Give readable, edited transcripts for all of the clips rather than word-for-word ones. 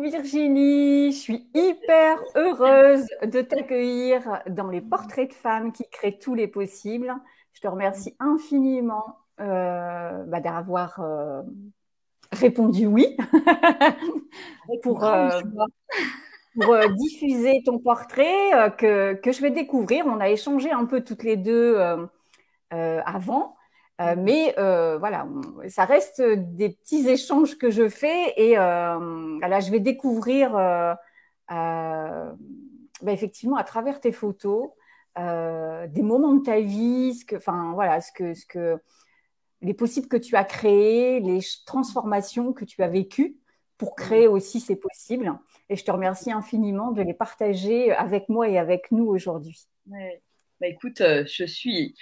Virginie, je suis hyper heureuse de t'accueillir dans les portraits de femmes qui créent tous les possibles. Je te remercie infiniment d'avoir répondu oui Avec pour, grande euh, joie. pour diffuser ton portrait que je vais découvrir. On a échangé un peu toutes les deux avant. Mais voilà, ça reste des petits échanges que je fais et là, je vais découvrir effectivement à travers tes photos des moments de ta vie, enfin voilà, les possibles que tu as créés, les transformations que tu as vécues pour créer aussi ces possibles. Et je te remercie infiniment de les partager avec moi et avec nous aujourd'hui. Ouais. Bah, écoute, je suis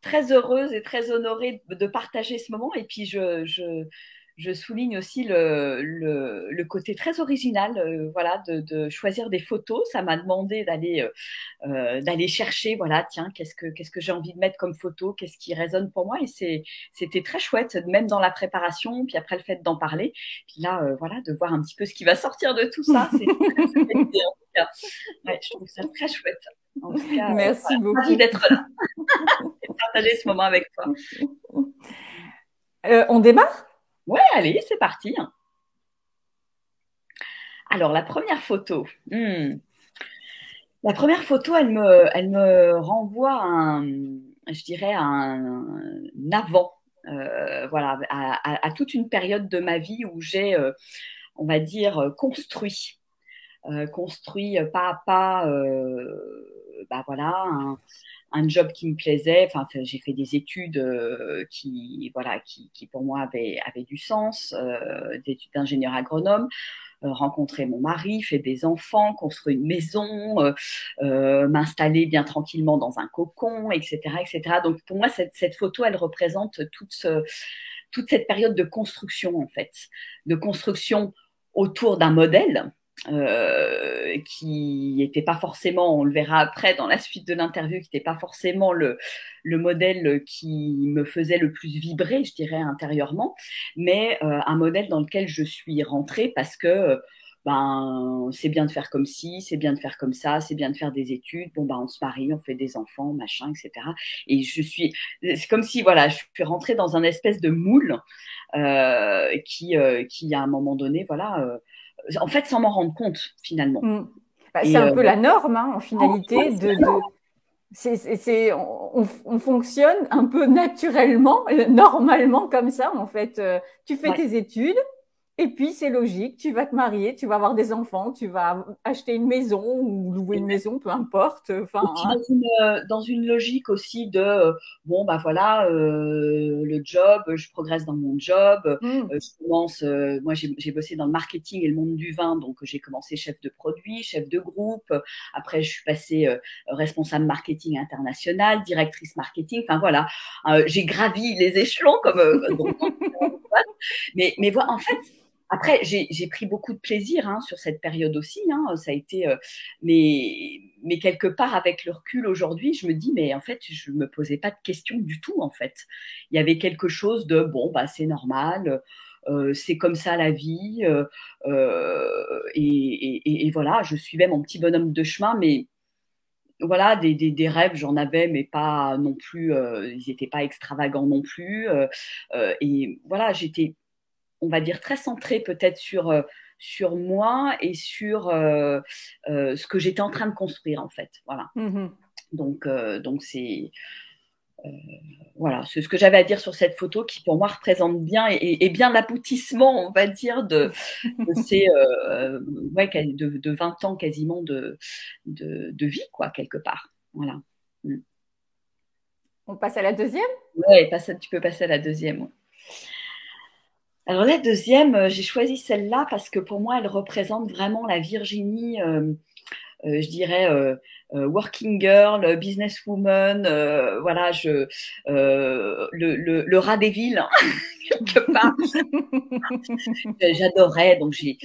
très heureuse et très honorée de partager ce moment. Et puis, je souligne aussi le côté très original, voilà, de choisir des photos. Ça m'a demandé d'aller chercher, voilà, tiens, qu'est-ce que j'ai envie de mettre comme photo, qu'est-ce qui résonne pour moi. Et c'était très chouette, même dans la préparation, puis après le fait d'en parler. Puis là, voilà, de voir un petit peu ce qui va sortir de tout ça. C'est très chouette idée, en tout cas. Ouais, je trouve ça très chouette. En tout cas, Merci voilà, ravie beaucoup. d'être là et de partager ce moment avec toi. On démarre. Ouais, allez, c'est parti. Alors, la première photo. La première photo, elle me renvoie à je dirais, à un avant. Voilà, à toute une période de ma vie où j'ai, on va dire, construit pas à pas, voilà, un job qui me plaisait. Enfin, j'ai fait des études voilà, qui pour moi avaient du sens, des études d'ingénieur agronome, rencontrer mon mari, faire des enfants, construire une maison, m'installer bien tranquillement dans un cocon, etc., etc. Donc pour moi, cette photo, elle représente toute cette période de construction, en fait, de construction autour d'un modèle qui n'était pas forcément, on le verra après dans la suite de l'interview, qui n'était pas forcément le modèle qui me faisait le plus vibrer, je dirais, intérieurement, mais un modèle dans lequel je suis rentrée parce que ben, c'est bien de faire comme ci, c'est bien de faire comme ça, c'est bien de faire des études, bon, ben, on se marie, on fait des enfants, machin, etc. Et c'est comme si, voilà, je suis rentrée dans un espèce de moule qui, à un moment donné, voilà, en fait, sans m'en rendre compte, finalement. Mm. Bah, c'est Et un peu la norme, hein, en ouais, finalité, on fonctionne un peu naturellement, normalement comme ça, en fait. Tu fais ouais. tes études, et puis c'est logique, tu vas te marier, tu vas avoir des enfants, tu vas acheter une maison ou louer une maison, peu importe. Et puis Enfin, dans une logique aussi de bon bah voilà, le job, je progresse dans mon job, mm, je commence, moi j'ai bossé dans le marketing et le monde du vin, donc j'ai commencé chef de produit, chef de groupe, après je suis passée responsable marketing international, directrice marketing, enfin voilà, j'ai gravi les échelons comme dans mais voilà, en fait, après, j'ai pris beaucoup de plaisir sur cette période aussi. Ça a été, mais quelque part, avec le recul aujourd'hui, je me dis, mais en fait, je me posais pas de questions du tout. En fait, il y avait quelque chose de bon, bah c'est normal, c'est comme ça la vie, et voilà, je suivais mon petit bonhomme de chemin, mais voilà, des rêves, j'en avais, mais pas non plus, ils n'étaient pas extravagants non plus. Et voilà, j'étais, on va dire, très centrée peut-être sur moi et sur ce que j'étais en train de construire, en fait. Voilà. mhm. Donc c'est voilà, c'est ce que j'avais à dire sur cette photo qui, pour moi, représente bien et bien l'aboutissement, on va dire, de ces ouais, de 20 ans quasiment de vie, quoi, quelque part. Voilà. Mm. On passe à la deuxième? Ouais, tu peux passer à la deuxième. Ouais. Alors la deuxième, j'ai choisi celle-là parce que pour moi, elle représente vraiment la Virginie, je dirais, working girl, businesswoman, voilà, le rat des villes, hein, quelque part. J'adorais, donc j'ai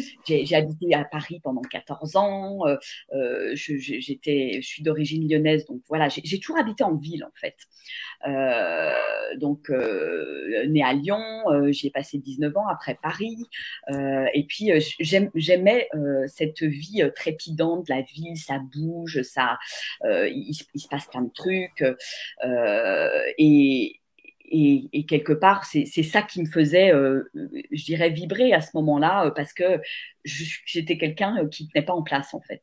habité à Paris pendant 14 ans. Je suis d'origine lyonnaise, donc voilà, j'ai toujours habité en ville en fait. Donc, née à Lyon, j'y ai passé 19 ans après Paris. Et puis, j'aimais cette vie trépidante de la ville, ça bouge, il se passe plein de trucs. Et quelque part, c'est ça qui me faisait, je dirais, vibrer à ce moment-là, parce que j'étais quelqu'un qui ne tenait pas en place, en fait.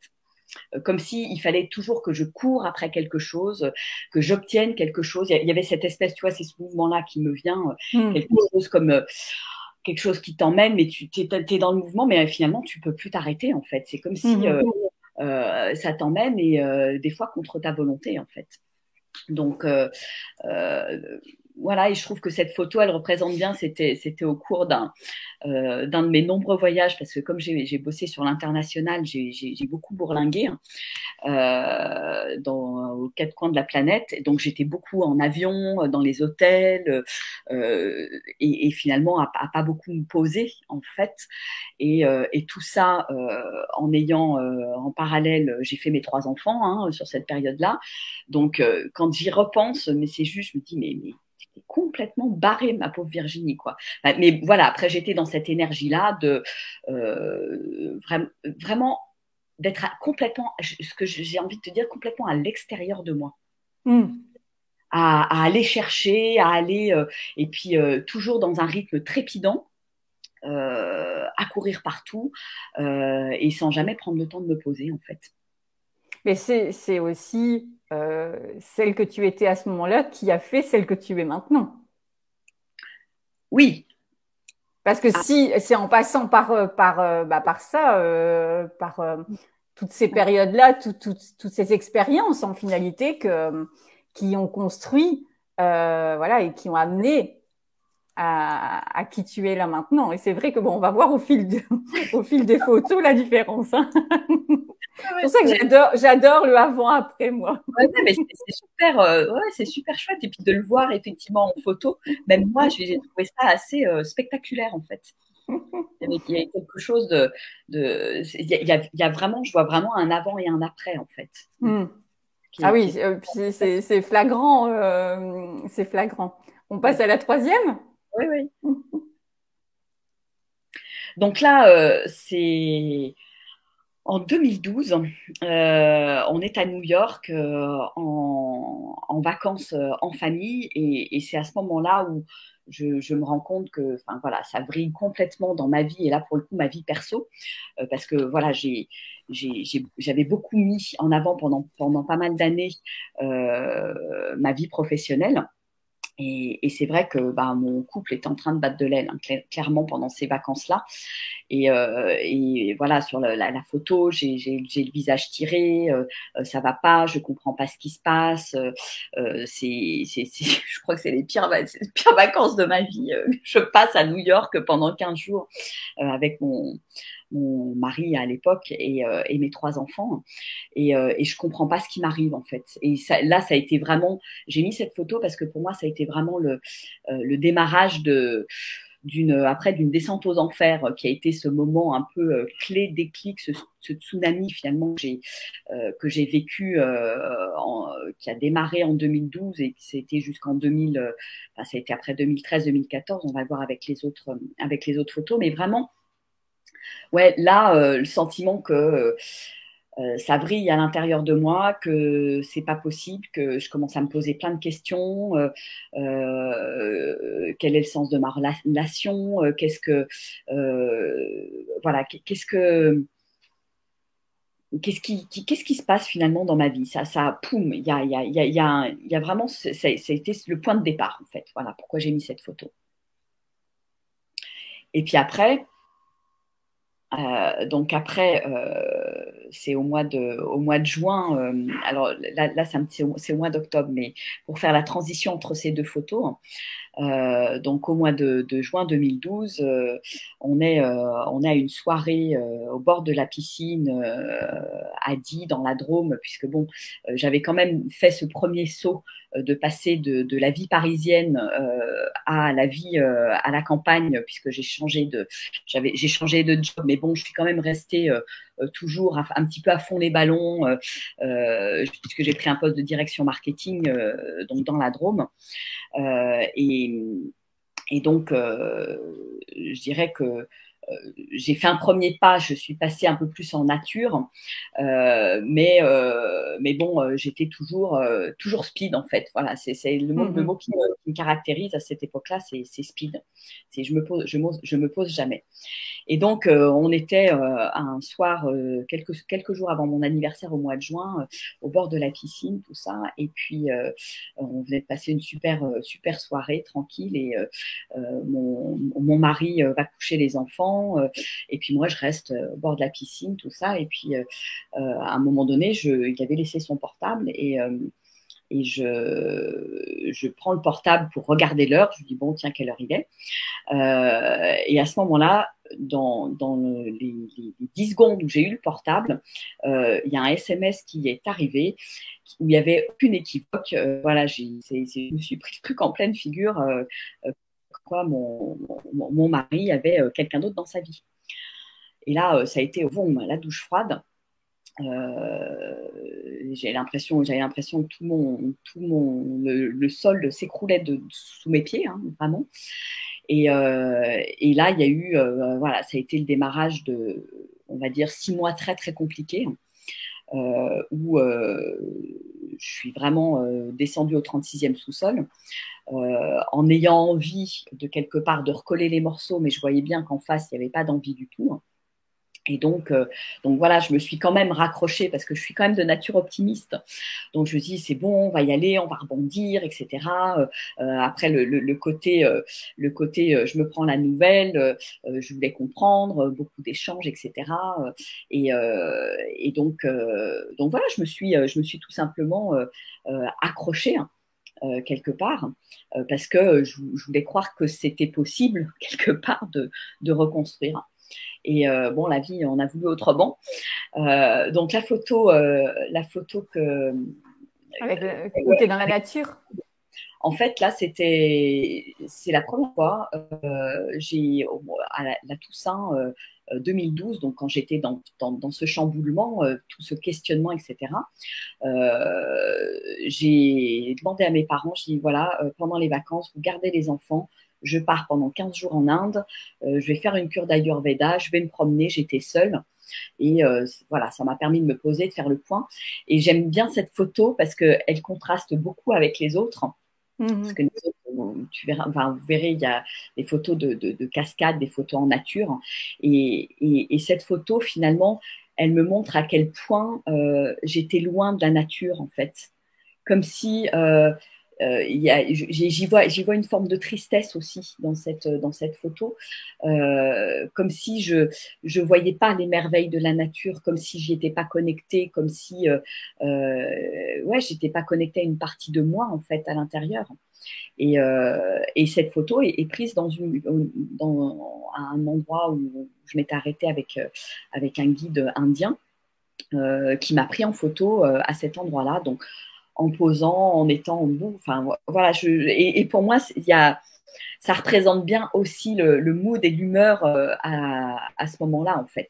Comme s'il fallait toujours que je cours après quelque chose, que j'obtienne quelque chose. Il y avait cette espèce, tu vois, c'est ce mouvement-là qui me vient, quelque chose comme quelque chose qui t'emmène, mais tu es dans le mouvement, mais finalement, tu peux plus t'arrêter, en fait. C'est comme si ça t'emmène, et des fois contre ta volonté, en fait. Donc, voilà, et je trouve que cette photo, elle représente bien, c'était au cours d'un de mes nombreux voyages, parce que comme j'ai bossé sur l'international, j'ai beaucoup bourlingué, hein, aux quatre coins de la planète. Et donc j'étais beaucoup en avion, dans les hôtels, et finalement à pas beaucoup me poser en fait. Et tout ça en ayant en parallèle, j'ai fait mes 3 enfants, hein, sur cette période-là. Donc quand j'y repense, mais c'est juste, je me dis mais j'étais complètement barrée, ma pauvre Virginie, quoi. Mais voilà, après j'étais dans cette énergie-là de vraiment d'être complètement, ce que j'ai envie de te dire, complètement à l'extérieur de moi. À aller chercher, à aller, et puis toujours dans un rythme trépidant, à courir partout, et sans jamais prendre le temps de me poser, en fait. Mais c'est aussi celle que tu étais à ce moment-là qui a fait celle que tu es maintenant. Oui. Parce que si c'est en passant par ça, toutes ces périodes-là, toutes ces expériences en finalité qui ont construit, voilà, et qui ont amené à qui tu es là maintenant. Et c'est vrai que bon, on va voir au fil des photos la différence, hein. C'est pour ça que j'adore le avant-après, moi. Ouais, mais c'est super, ouais, c'est super chouette. Et puis de le voir effectivement en photo, même moi, j'ai trouvé ça assez spectaculaire en fait. Il y a quelque chose il y a vraiment, je vois vraiment un avant et un après en fait. Ah oui, c'est flagrant, c'est flagrant. On passe à la 3e? Oui, oui. Donc là, c'est en 2012, on est à New York en vacances en famille, et c'est à ce moment-là où je me rends compte que, enfin voilà, ça brille complètement dans ma vie, et là pour le coup ma vie perso, parce que voilà, j'avais beaucoup mis en avant pendant pas mal d'années ma vie professionnelle. Et c'est vrai que bah, mon couple est en train de battre de l'aile, hein, clairement, pendant ces vacances-là. Et voilà, sur la photo, j'ai le visage tiré, ça va pas, je comprends pas ce qui se passe. Je crois que c'est les pires vacances de ma vie. Je passe à New York pendant 15 jours avec mon mari à l'époque, et mes 3 enfants, et je comprends pas ce qui m'arrive en fait. Et là, ça a été vraiment, j'ai mis cette photo parce que pour moi, ça a été vraiment le démarrage d'une descente aux enfers, qui a été ce moment un peu clé, déclic, ce tsunami finalement que j'ai vécu, qui a démarré en 2012 et qui c'était jusqu'en 2000, enfin, ça a été après 2013-2014, on va le voir avec les autres photos, mais vraiment, ouais, là, le sentiment que ça brille à l'intérieur de moi, que c'est pas possible, que je commence à me poser plein de questions. Quel est le sens de ma relation? Voilà, qu'est-ce qui se passe finalement dans ma vie? Poum, il y a vraiment, ça a été le point de départ en fait. Voilà pourquoi j'ai mis cette photo. Et puis après. Donc après, c'est au mois de juin. Alors là c'est au mois d'octobre, mais pour faire la transition entre ces 2 photos, Donc au mois de juin 2012, on est à une soirée au bord de la piscine à Die, dans la Drôme, puisque bon, j'avais quand même fait ce premier saut de passer de la vie parisienne à la vie à la campagne, puisque j'ai changé de job, mais bon, je suis quand même restée toujours un petit peu à fond les ballons, puisque j'ai pris un poste de direction marketing donc dans la Drôme. Euh, et, et donc, je dirais que j'ai fait un premier pas, je suis passée un peu plus en nature, mais bon, j'étais toujours speed en fait. Voilà, c'est le mot qui me caractérise à cette époque-là, c'est speed. Je me pose jamais. Et donc, on était un soir, quelques jours avant mon anniversaire au mois de juin, au bord de la piscine, tout ça. Et puis, on venait de passer une super soirée tranquille. Et mon mari va coucher les enfants. Et puis, moi, je reste au bord de la piscine, tout ça. Et puis, à un moment donné, il avait laissé son portable. Et je prends le portable pour regarder l'heure. Je lui dis, bon, tiens, quelle heure il est? Et à ce moment-là, dans les 10 secondes où j'ai eu le portable, il y a un SMS qui est arrivé où il n'y avait aucune équivoque. Voilà, je me suis pris le truc en pleine figure. Quoi, mon mari avait quelqu'un d'autre dans sa vie. Et là, ça a été bon, la douche froide. J'avais l'impression que le sol s'écroulait sous mes pieds, hein, vraiment. Et là, il y a eu, voilà, ça a été le démarrage on va dire, 6 mois très, très compliqués, où je suis vraiment descendue au 36e sous-sol, en ayant envie de quelque part de recoller les morceaux, mais je voyais bien qu'en face, il n'y avait pas d'envie du tout. Et donc voilà, je me suis quand même raccrochée parce que je suis quand même de nature optimiste. Donc je me dis c'est bon, on va y aller, on va rebondir, etc. Après le côté je me prends la nouvelle, je voulais comprendre, beaucoup d'échanges, etc. Et donc voilà, je me suis tout simplement accrochée, hein, quelque part, parce que je voulais croire que c'était possible quelque part de reconstruire. Et bon, la vie, on a voulu autrement. Donc la photo que où tu es dans la nature. En fait, là, c'est la première fois. À la Toussaint 2012, donc quand j'étais dans ce chamboulement, tout ce questionnement, etc. J'ai demandé à mes parents, je dis voilà, pendant les vacances, vous gardez les enfants. Je pars pendant 15 jours en Inde, je vais faire une cure d'Ayurveda, je vais me promener, j'étais seule. Et voilà, ça m'a permis de me poser, de faire le point. Et j'aime bien cette photo parce qu'elle contraste beaucoup avec les autres. Parce que les autres, vous verrez, il y a des photos de cascades, des photos en nature. Et cette photo, finalement, elle me montre à quel point j'étais loin de la nature, en fait. Comme si j'y vois une forme de tristesse aussi dans cette photo, comme si je voyais pas les merveilles de la nature, comme si j'y étais pas connectée, comme si ouais, j'étais pas connectée à une partie de moi en fait à l'intérieur. Et cette photo est prise dans un endroit où je m'étais arrêtée avec un guide indien qui m'a pris en photo à cet endroit-là. Donc en posant, en étant en bout. Enfin, voilà. Et pour moi, ça représente bien aussi le mood et l'humeur à ce moment-là, en fait.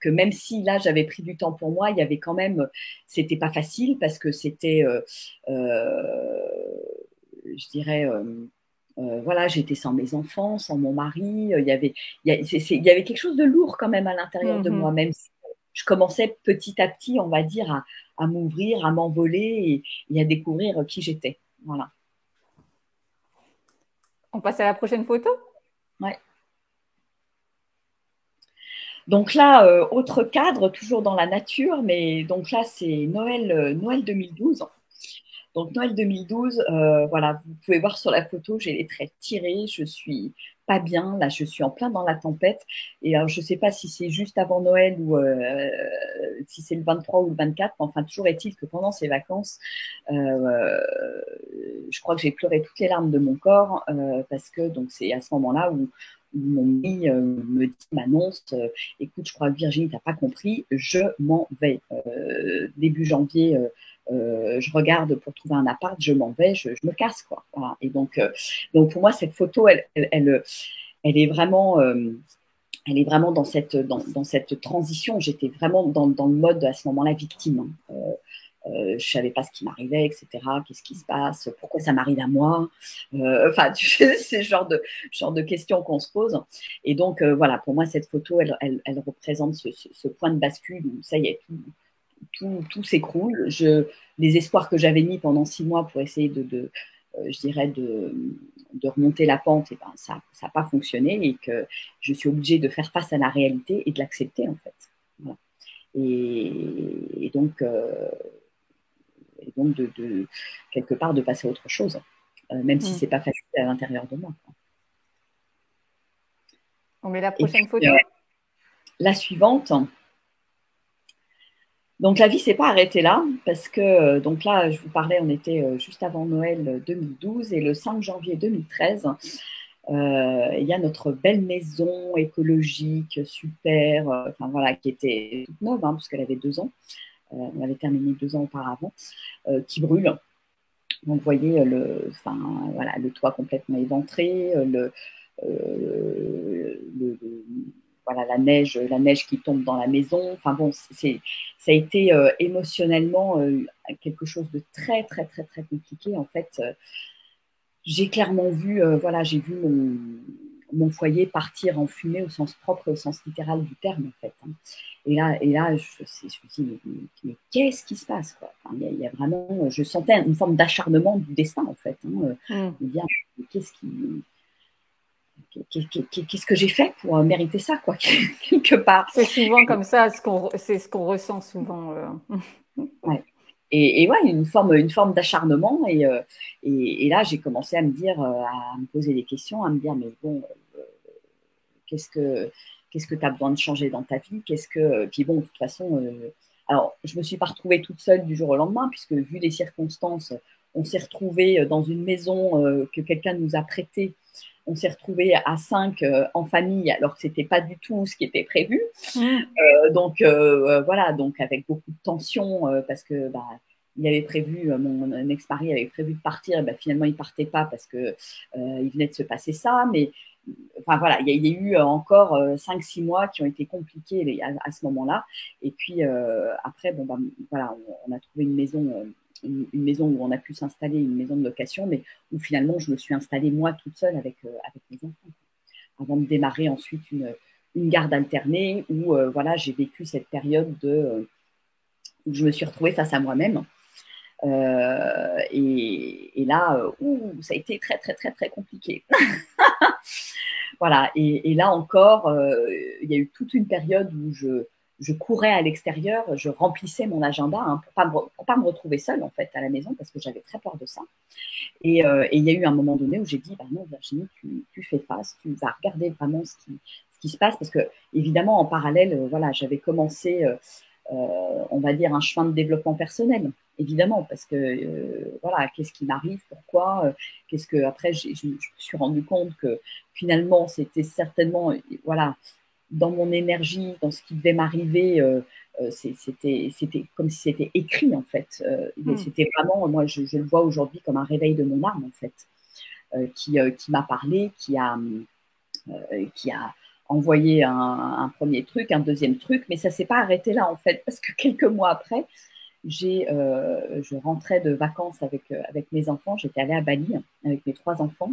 Que même si là, j'avais pris du temps pour moi, il y avait quand même, c'était pas facile parce que c'était, je dirais, voilà, j'étais sans mes enfants, sans mon mari. Il y avait quelque chose de lourd quand même à l'intérieur de moi, même si je commençais petit à petit, on va dire, à m'ouvrir, à m'envoler et à découvrir qui j'étais. Voilà. On passe à la prochaine photo? Ouais. Donc là, autre cadre, toujours dans la nature, mais donc là, c'est Noël 2012. Donc Noël 2012, voilà, vous pouvez voir sur la photo, j'ai les traits tirés, je suis pas bien. Là, je suis en plein dans la tempête. Et alors, je ne sais pas si c'est juste avant Noël ou si c'est le 23 ou le 24. Enfin, toujours est-il que pendant ces vacances, je crois que j'ai pleuré toutes les larmes de mon corps parce que donc c'est à ce moment-là où mon mari me dit, m'annonce, écoute, je crois que Virginie, t'as pas compris, je m'en vais. Début janvier, je regarde pour trouver un appart, je m'en vais, je me casse, quoi. Voilà. Et donc pour moi, cette photo, elle est vraiment, elle est vraiment dans cette transition. J'étais vraiment dans le mode à ce moment-là victime. Je ne savais pas ce qui m'arrivait, etc. Qu'est-ce qui se passe? Pourquoi ça m'arrive à moi? Enfin, c'est le genre de questions qu'on se pose. Et donc, voilà, pour moi, cette photo, elle représente ce point de bascule où ça y est, tout s'écroule. Les espoirs que j'avais mis pendant 6 mois pour essayer je dirais, de remonter la pente, et ben, ça n'a pas fonctionné et que je suis obligée de faire face à la réalité et de l'accepter, en fait. Voilà. Et donc, quelque part, de passer à autre chose, même si ce n'est pas facile à l'intérieur de moi. On met la prochaine photo. La suivante. Donc, la vie ne s'est pas arrêtée là, parce que, donc là, je vous parlais, on était juste avant Noël 2012, et le 5 janvier 2013, il y a notre belle maison écologique, super, enfin voilà, qui était toute neuve, hein, parce qu'elle avait 2 ans. On avait terminé 2 ans auparavant, qui brûle. Donc, vous voyez, voilà, le toit complètement éventré, voilà, la neige qui tombe dans la maison. Enfin bon, ça a été émotionnellement quelque chose de très, très, très, très compliqué. En fait, j'ai clairement vu, voilà, j'ai vu mon foyer partir en fumée au sens propre, au sens littéral du terme, en fait. Hein. Et là, je me dis, mais qu'est-ce qui se passe, quoi? Enfin, il y a vraiment, je sentais une forme d'acharnement du destin, en fait. Hein. Dire, qu'est-ce que j'ai fait pour mériter ça, quoi, quelque part. C'est souvent comme ça, c'est ce qu'on ressent souvent. Ouais. Et ouais, une forme d'acharnement. Et là, j'ai commencé à me dire, à me poser des questions, à me dire, mais bon, qu'est-ce que tu as besoin de changer dans ta vie? Puis bon, de toute façon, alors, je ne me suis pas retrouvée toute seule du jour au lendemain, puisque vu les circonstances, on s'est retrouvés dans une maison que quelqu'un nous a prêtée. On s'est retrouvés à 5 en famille, alors que ce n'était pas du tout ce qui était prévu. Donc, voilà, donc avec beaucoup de tension, parce que bah, il avait prévu, mon ex-mari avait prévu de partir, et bah, finalement, il ne partait pas parce qu'il venait de se passer ça. Mais enfin, voilà, il y a eu encore 5-6 mois qui ont été compliqués à ce moment-là. Et puis, après, bon, bah, voilà, on a trouvé une maison où on a pu s'installer, une maison de location, mais où finalement je me suis installée moi toute seule avec mes enfants, avant de démarrer ensuite une garde alternée où voilà, j'ai vécu cette période où je me suis retrouvée face à moi-même. Et là, ça a été très, très, très, très compliqué. Voilà, et là encore, il y a eu toute une période où je courais à l'extérieur, je remplissais mon agenda hein, pour pas me retrouver seule en fait à la maison parce que j'avais très peur de ça. Et il y a eu un moment donné où j'ai dit, bah non Virginie, tu fais face, tu vas regarder vraiment ce qui se passe parce que évidemment en parallèle, voilà, j'avais commencé, on va dire, un chemin de développement personnel. Évidemment, parce que voilà, qu'est-ce qui m'arrive, pourquoi, qu'est-ce que après je me suis rendu compte que finalement c'était certainement voilà dans mon énergie, dans ce qui devait m'arriver, c'était comme si c'était écrit en fait. C'était vraiment, moi je le vois aujourd'hui comme un réveil de mon âme en fait, qui m'a parlé, qui a envoyé un premier truc, un deuxième truc, mais ça s'est pas arrêté là en fait, parce que quelques mois après, je rentrais de vacances avec mes enfants. J'étais allée à Bali avec mes 3 enfants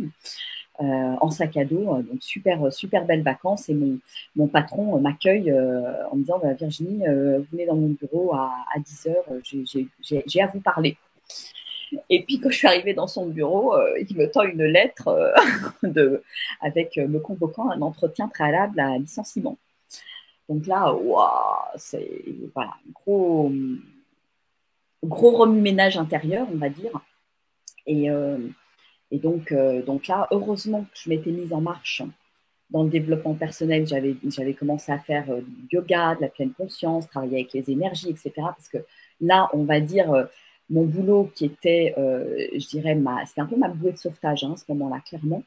en sac à dos. Donc super, super belles vacances. Et mon patron m'accueille en me disant bah, Virginie, venez dans mon bureau à 10h, j'ai à vous parler. Et puis quand je suis arrivée dans son bureau, il me tend une lettre avec me convoquant à un entretien préalable à licenciement. Donc là, c'est voilà, gros remue-ménage intérieur, on va dire. Et donc là, heureusement que je m'étais mise en marche dans le développement personnel, j'avais commencé à faire du yoga, de la pleine conscience, travailler avec les énergies, etc. Parce que là, on va dire, mon boulot qui était, je dirais, c'était un peu ma bouée de sauvetage à ce moment-là, clairement.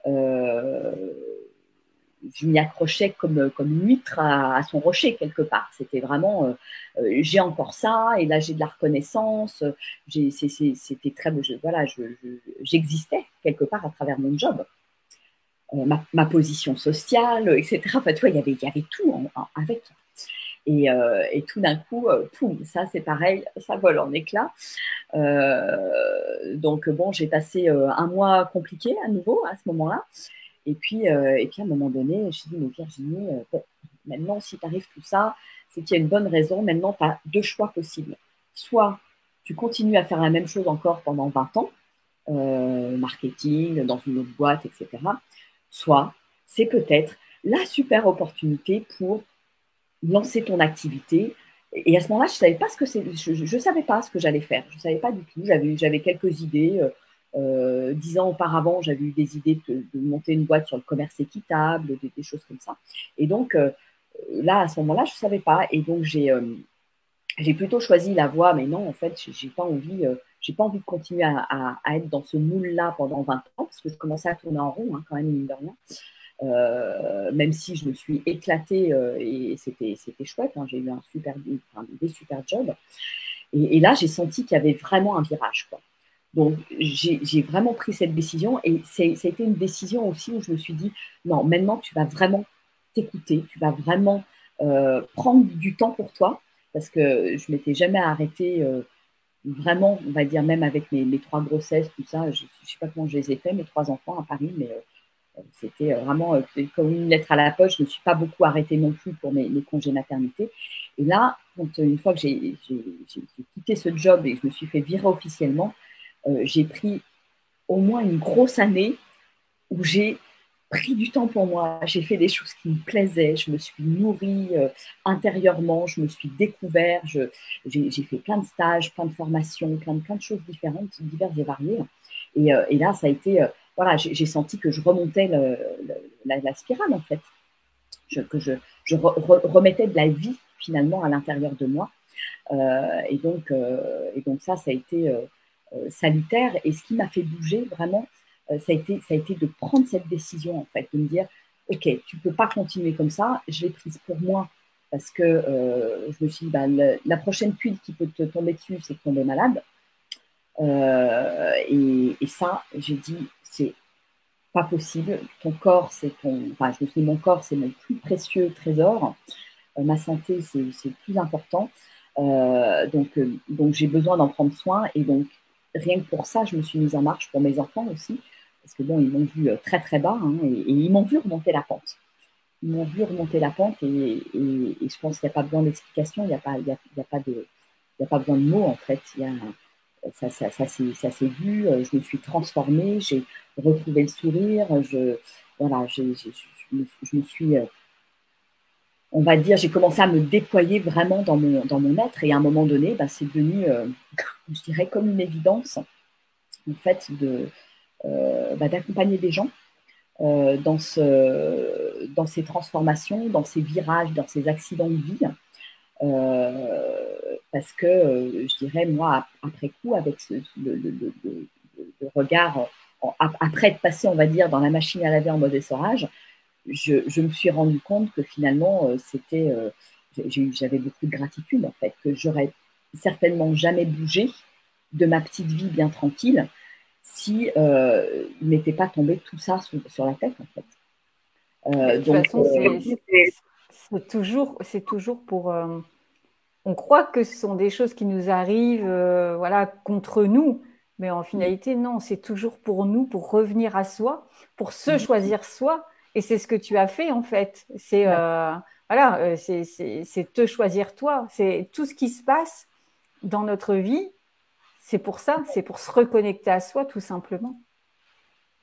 Euh, je m'y accrochais comme une huître à son rocher quelque part. C'était vraiment, j'ai encore ça, et là j'ai de la reconnaissance. C'était très, voilà, j'existais quelque part à travers mon job, ma position sociale, etc. Enfin, tu vois, il y avait tout avec. Et tout d'un coup, poum, ça c'est pareil, ça vole en éclats. Donc bon, j'ai passé un mois compliqué à nouveau à ce moment-là. Et puis à un moment donné, je me suis dit, mais Virginie, bon, maintenant, si tu arrives tout ça, c'est qu'il y a une bonne raison. Maintenant, tu as deux choix possibles. Soit tu continues à faire la même chose encore pendant 20 ans, marketing, dans une autre boîte, etc. Soit c'est peut-être la super opportunité pour lancer ton activité. Et à ce moment-là, je savais pas ce que c'est. Je savais pas ce que j'allais faire. Je savais pas du tout. J'avais quelques idées. 10 ans auparavant, j'avais eu des idées de monter une boîte sur le commerce équitable, des choses comme ça. Et donc là, à ce moment-là, je savais pas. Et donc j'ai plutôt choisi la voie. Mais non, en fait, j'ai pas envie. J'ai pas envie de continuer à être dans ce moule-là pendant 20 ans, parce que je commençais à tourner en rond, quand même, mine de rien. Même si je me suis éclatée et c'était chouette, j'ai eu des super jobs. Et là, j'ai senti qu'il y avait vraiment un virage, quoi. Donc, j'ai vraiment pris cette décision, et ça a été une décision aussi où je me suis dit, non, maintenant, tu vas vraiment t'écouter, tu vas vraiment prendre du temps pour toi, parce que je m'étais jamais arrêtée vraiment, on va dire, même avec mes 3 grossesses, tout ça, je ne sais pas comment je les ai fait, mes 3 enfants à Paris, mais c'était vraiment comme une lettre à la poche. Je ne me suis pas beaucoup arrêtée non plus pour mes congés maternité. Et là, une fois que j'ai quitté ce job et que je me suis fait virer officiellement, j'ai pris au moins une grosse année où j'ai pris du temps pour moi. J'ai fait des choses qui me plaisaient. Je me suis nourrie intérieurement. Je me suis découvert. J'ai fait plein de stages, plein de formations, plein de choses différentes, diverses et variées. Et là, ça a été voilà, j'ai senti que je remontais la spirale, en fait, que je remettais de la vie finalement à l'intérieur de moi. Et donc ça a été salutaire. Et ce qui m'a fait bouger vraiment, ça a été de prendre cette décision, en fait, de me dire, OK, tu ne peux pas continuer comme ça, je l'ai prise pour moi, parce que je me suis dit, la prochaine tuile qui peut te tomber dessus, c'est de tomber malade. Et ça, j'ai dit, c'est pas possible. Ton corps, enfin, je me suis dit, mon corps, c'est mon plus précieux trésor. Ma santé, c'est le plus important. Donc j'ai besoin d'en prendre soin. Et donc, rien que pour ça, je me suis mise en marche pour mes enfants aussi. Parce que bon, ils m'ont vu très, très bas, et ils m'ont vu remonter la pente. Ils m'ont vu remonter la pente, et je pense qu'il n'y a pas besoin d'explication, il n'y a pas besoin de mots, en fait. Ça s'est vu, je me suis transformée, j'ai retrouvé le sourire, voilà, je me suis, on va dire, j'ai commencé à me déployer vraiment dans mon être, et à un moment donné, c'est devenu, je dirais, comme une évidence, en fait, d'accompagner des gens dans ces transformations, dans ces virages, dans ces accidents de vie. Parce que je dirais, moi, après coup, avec le regard, après être passé, on va dire, dans la machine à laver en mode essorage, je me suis rendu compte que finalement, j'avais beaucoup de gratitude, en fait, que j'aurais certainement jamais bougé de ma petite vie bien tranquille si il n'était pas tombé tout ça sur la tête, en fait. De toute façon, c'est toujours pour. On croit que ce sont des choses qui nous arrivent, voilà, contre nous, mais en finalité, non, c'est toujours pour nous, pour revenir à soi, pour se choisir soi, et c'est ce que tu as fait en fait. C'est voilà, c'est te choisir toi. C'est tout ce qui se passe dans notre vie, c'est pour ça, c'est pour se reconnecter à soi, tout simplement.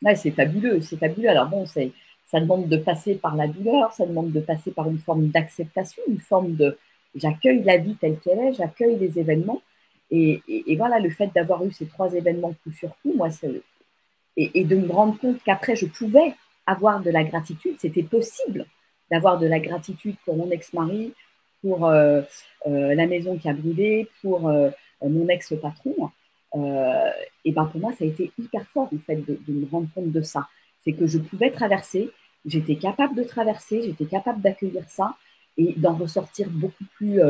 Ouais, c'est fabuleux, c'est fabuleux. Alors bon, ça demande de passer par la douleur, ça demande de passer par une forme d'acceptation, une forme de j'accueille la vie telle qu'elle est, j'accueille les événements. Et voilà, le fait d'avoir eu ces 3 événements coup sur coup, moi, et de me rendre compte qu'après, je pouvais avoir de la gratitude, c'était possible d'avoir de la gratitude pour mon ex-mari, pour la maison qui a brûlé, pour mon ex-patron. Et ben pour moi, ça a été hyper fort en fait de me rendre compte de ça. C'est que je pouvais traverser, j'étais capable de traverser, j'étais capable d'accueillir ça et d'en ressortir beaucoup plus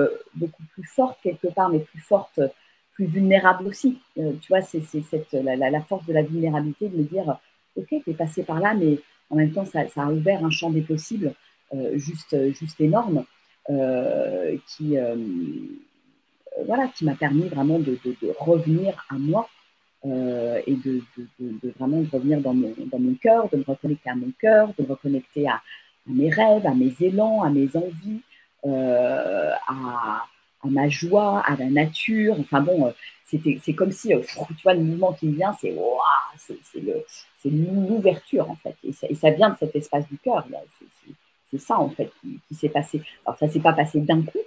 forte quelque part, mais plus forte, plus vulnérable aussi. Tu vois, c'est la force de la vulnérabilité de me dire, ok, t'es passé par là, mais en même temps, ça a ouvert un champ des possibles juste énorme qui voilà, qui m'a permis vraiment de revenir à moi et de vraiment revenir dans mon cœur, de me reconnecter à mon cœur, de me reconnecter à mes rêves, à mes élans, à mes envies, à ma joie, à la nature. Enfin bon, c'est comme si, tu vois, le mouvement qui me vient, c'est l'ouverture en fait. Et ça vient de cet espace du cœur. C'est ça en fait qui s'est passé. Alors ça s'est pas passé d'un coup,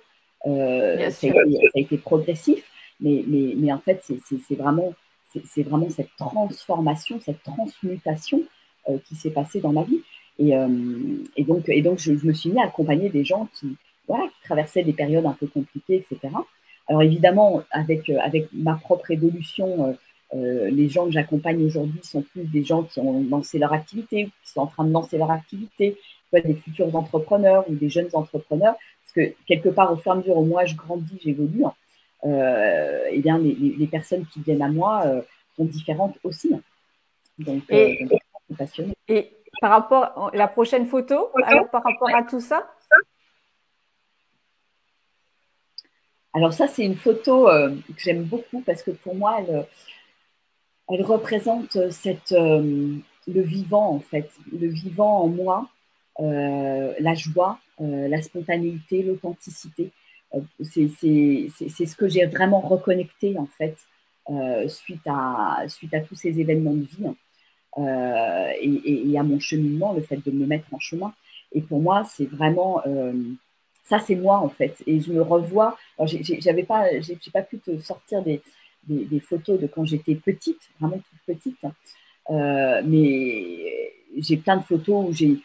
ça a été progressif, mais en fait c'est vraiment cette transformation, cette transmutation qui s'est passée dans ma vie. Et donc je me suis mis à accompagner des gens qui traversaient des périodes un peu compliquées, etc. Alors évidemment, avec ma propre évolution, les gens que j'accompagne aujourd'hui sont plus des gens qui ont lancé leur activité, qui sont en train de lancer leur activité, des futurs entrepreneurs ou des jeunes entrepreneurs, parce que quelque part, au fur et à mesure où moi je grandis, j'évolue, eh bien, les personnes qui viennent à moi sont différentes aussi. Donc, c'est passionnant. Et par rapport à la prochaine photo, alors par rapport à tout ça? Alors ça, c'est une photo que j'aime beaucoup parce que pour moi, elle représente le vivant en fait, le vivant en moi, la joie, la spontanéité, l'authenticité. C'est ce que j'ai vraiment reconnecté en fait suite à tous ces événements de vie et à mon cheminement, le fait de me mettre en chemin. Et pour moi, c'est vraiment ça, c'est moi en fait. Et je me revois. J'ai pas pu te sortir des photos de quand j'étais petite, vraiment toute petite. Mais j'ai plein de photos où j'ai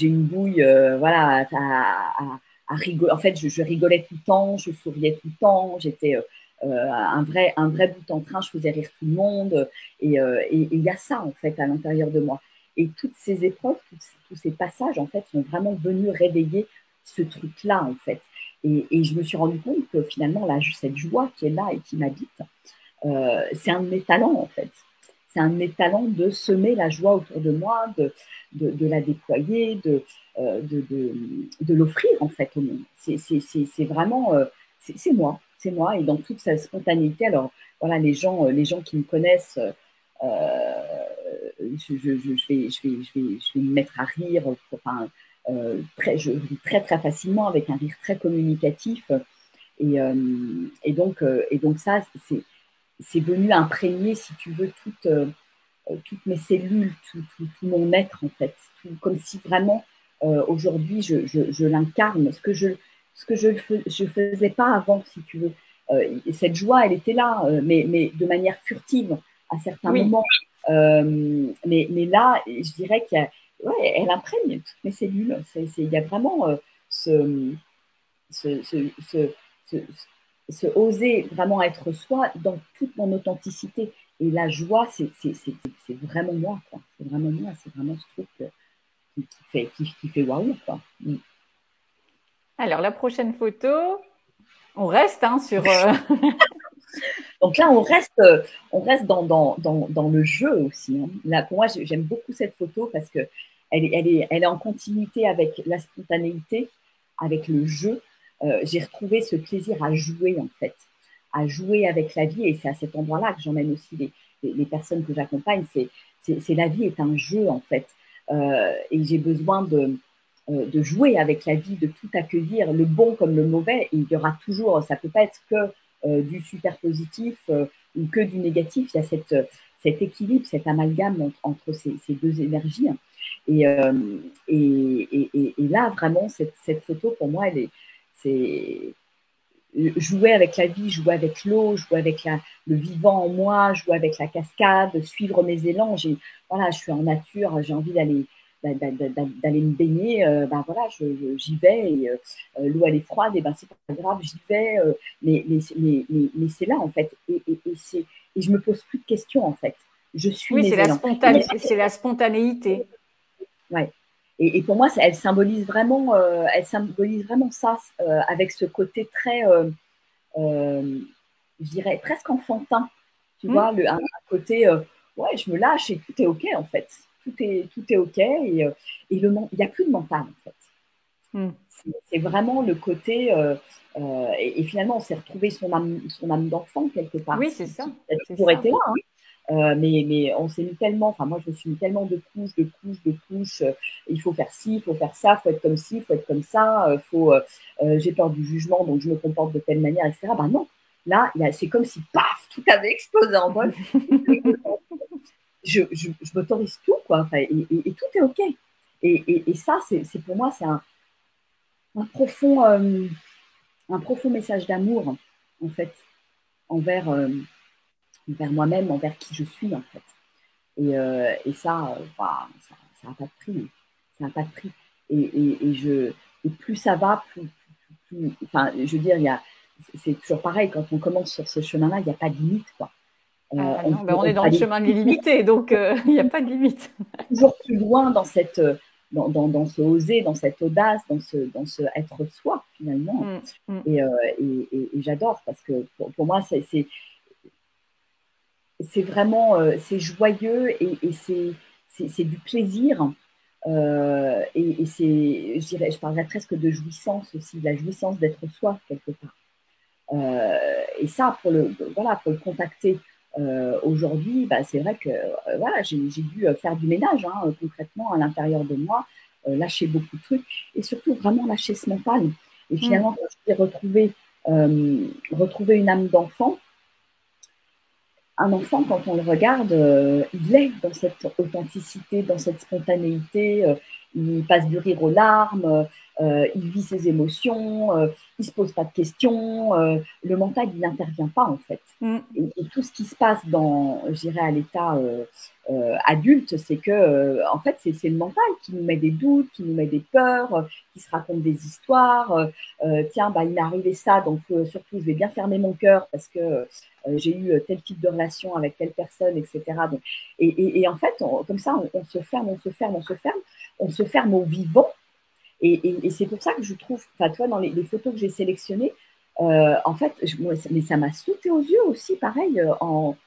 une bouille, voilà, à rigoler. En fait, je rigolais tout le temps, je souriais tout le temps, j'étais un vrai bout en train, je faisais rire tout le monde. Et il y a ça, en fait, à l'intérieur de moi. Et toutes ces épreuves, tous ces passages, en fait, sont vraiment venus réveiller ce truc-là, en fait. Et je me suis rendu compte que finalement, cette joie qui est là et qui m'habite, c'est un de mes talents, en fait. C'est un de mes talents de semer la joie autour de moi, de la déployer, de l'offrir, en fait, au monde. C'est vraiment, c'est moi. C'est moi. Et dans toute sa spontanéité, alors, voilà, les gens qui me connaissent, je vais me mettre à rire, enfin, je ris très, très facilement avec un rire très communicatif. Et donc ça, c'est venu imprégner, si tu veux, toutes mes cellules, tout mon être, en fait. Comme si vraiment, aujourd'hui, je l'incarne. Ce que je faisais pas avant, si tu veux. Cette joie, elle était là, mais de manière furtive à certains moments. Mais là, je dirais qu'elle imprègne toutes mes cellules. Il y a vraiment se oser vraiment être soi dans toute mon authenticité. Et la joie, c'est vraiment moi, quoi. C'est vraiment moi, c'est vraiment ce truc qui fait waouh, quoi. Alors, la prochaine photo, on reste sur... Donc là, on reste dans le jeu aussi. Hein. Là, pour moi, j'aime beaucoup cette photo parce qu'elle est en continuité avec la spontanéité, avec le jeu. J'ai retrouvé ce plaisir à jouer, en fait, à jouer avec la vie. Et c'est à cet endroit-là que j'emmène aussi les personnes que j'accompagne. C'est la vie est un jeu, en fait. Et j'ai besoin de jouer avec la vie, de tout accueillir, le bon comme le mauvais. Et il y aura toujours, ça peut pas être que du super positif ou que du négatif. Il y a cet équilibre, cet amalgame entre ces deux énergies. Et là, vraiment, cette photo, pour moi, c'est jouer avec la vie, jouer avec l'eau, jouer avec le vivant en moi, jouer avec la cascade, suivre mes élans. Je suis en nature, j'ai envie d'aller d'aller me baigner, voilà, j'y vais, et l'eau elle est froide, et c'est pas grave, j'y vais, mais c'est là en fait, et je me pose plus de questions en fait. Je suis Oui, mes élans. c'est la spontanéité. Ouais. Et pour moi, elle symbolise vraiment ça, avec ce côté très, je dirais, presque enfantin. Tu vois, un côté, ouais, je me lâche et tout est OK en fait. Tout est OK, et il n'y a plus de mental en fait. C'est vraiment le côté, et finalement, on s'est retrouvé son âme d'enfant quelque part. Oui, c'est ça. Ça a toujours été là, hein. Mais on s'est mis tellement, enfin moi je me suis mis tellement de couches, il faut faire ci, il faut faire ça, il faut être comme ci, il faut être comme ça, j'ai peur du jugement donc je me comporte de telle manière, etc. Ben non, là c'est comme si paf, tout avait explosé en vol. je m'autorise tout, quoi, enfin, et tout est OK. Et ça, c'est pour moi, c'est un profond message d'amour, en fait, envers moi-même, envers qui je suis, en fait. Et ça, ça n'a pas de prix. Ça n'a pas de prix. Et plus ça va, enfin, je veux dire, c'est toujours pareil, quand on commence sur ce chemin-là, il n'y a pas de limite, quoi. On est dans le chemin de l'illimité, donc il n'y a pas de limite. Toujours plus loin dans cette, dans ce oser, dans cette audace, dans ce être soi, finalement. Et j'adore, parce que pour moi, c'est vraiment, c'est joyeux, et c'est du plaisir. Et je parlerais presque de jouissance aussi, de la jouissance d'être soi quelque part. Et ça, pour le contacter aujourd'hui, c'est vrai que voilà, j'ai dû faire du ménage, hein, concrètement à l'intérieur de moi, lâcher beaucoup de trucs, et surtout vraiment lâcher ce mental. Et finalement, quand je suis retrouver une âme d'enfant, un enfant, quand on le regarde, il est dans cette authenticité, dans cette spontanéité. Il passe du rire aux larmes, il vit ses émotions, il ne se pose pas de questions. Le mental, il n'intervient pas, en fait. Et tout ce qui se passe je dirais, à l'état adulte, c'est que, en fait, c'est le mental qui nous met des doutes, qui nous met des peurs, qui se raconte des histoires. Tiens, il m'est arrivé ça, donc surtout, je vais bien fermer mon cœur parce que j'ai eu tel type de relation avec telle personne, etc. Donc, et en fait, comme ça, on se ferme, on se ferme au vivant. Et c'est pour ça que je trouve, enfin, toi, dans les photos que j'ai sélectionnées, en fait, mais ça m'a sauté aux yeux aussi, pareil, en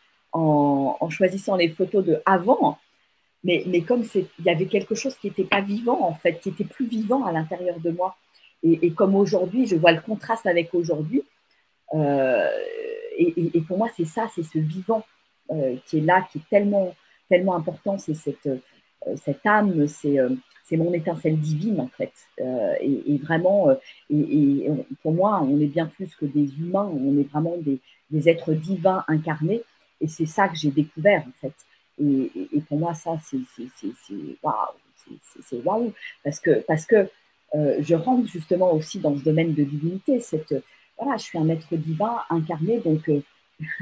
choisissant les photos de avant. Mais comme il y avait quelque chose qui n'était pas vivant, en fait, qui était plus vivant à l'intérieur de moi. Et comme aujourd'hui, je vois le contraste avec aujourd'hui. Et pour moi, c'est ça, c'est ce vivant qui est là, qui est tellement, tellement important. C'est cette âme, c'est mon étincelle divine, en fait. Et vraiment, pour moi, on est bien plus que des humains, on est vraiment des êtres divins incarnés. Et c'est ça que j'ai découvert, en fait. Et pour moi, ça, c'est waouh, c'est waouh. Parce que je rentre justement aussi dans ce domaine de divinité. Voilà, je suis un être divin incarné, donc je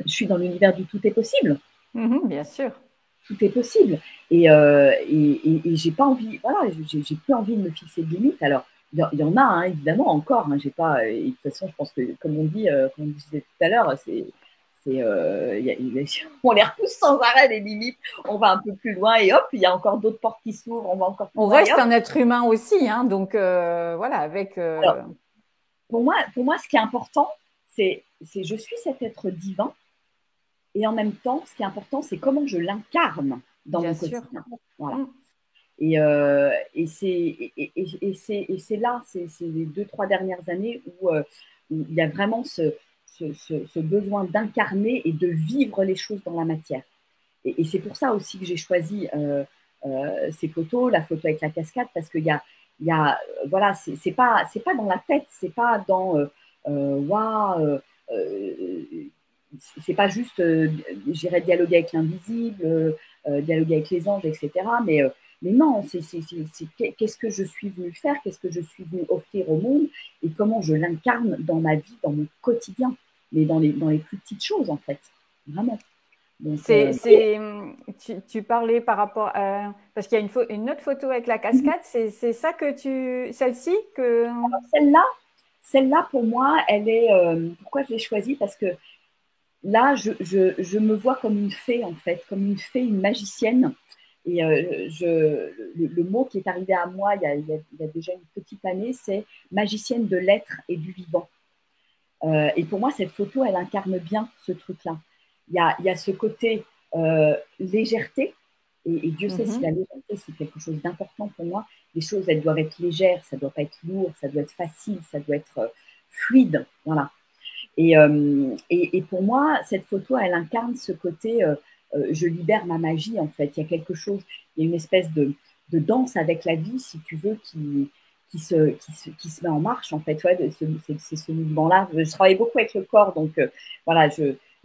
suis dans l'univers du tout est possible. Bien sûr. Tout est possible. Et j'ai pas envie, voilà, j'ai plus envie de me fixer de limites. Alors, il y en a, hein, évidemment, encore. Hein, j'ai pas, et de toute façon, je pense que, comme on disait tout à l'heure, on les repousse sans arrêt, les limites. On va un peu plus loin et hop, il y a encore d'autres portes qui s'ouvrent. On va encore plus on loin. reste un être humain aussi, hein, donc voilà, avec. Alors, pour moi, ce qui est important, c'est je suis cet être divin. Et en même temps, ce qui est important, c'est comment je l'incarne dans mon quotidien. Voilà. Et c'est là, c'est les 2-3 dernières années où il y a vraiment ce besoin d'incarner et de vivre les choses dans la matière. Et c'est pour ça aussi que j'ai choisi ces photos, la photo avec la cascade, parce qu'il y a voilà, c'est pas dans la tête, c'est pas dans waouh. C'est pas juste, j'irais dialoguer avec l'invisible, dialoguer avec les anges, etc. Mais non, c'est qu'est-ce que je suis venue faire, qu'est-ce que je suis venue offrir au monde et comment je l'incarne dans ma vie, dans mon quotidien, mais dans les plus petites choses, en fait. Vraiment. Donc, tu parlais par rapport à… Parce qu'il y a une autre photo avec la cascade, c'est ça que tu… Celle-ci que… celle-là, pour moi, elle est… pourquoi je l'ai choisie? Parce que là, je me vois comme une fée, en fait, comme une fée, une magicienne. Et le mot qui est arrivé à moi il y a déjà une petite année, c'est magicienne de l'être et du vivant. Et pour moi, cette photo, elle incarne bien ce truc-là. Il y a ce côté légèreté, et Dieu sait si la légèreté, c'est quelque chose d'important pour moi. Les choses, elles doivent être légères, ça ne doit pas être lourd, ça doit être facile, ça doit être fluide. Voilà. Et pour moi, cette photo, elle incarne ce côté je libère ma magie, en fait. Il y a quelque chose, il y a une espèce de danse avec la vie, si tu veux, qui se met en marche, en fait. Ouais, c'est ce mouvement-là. Je travaille beaucoup avec le corps, donc voilà,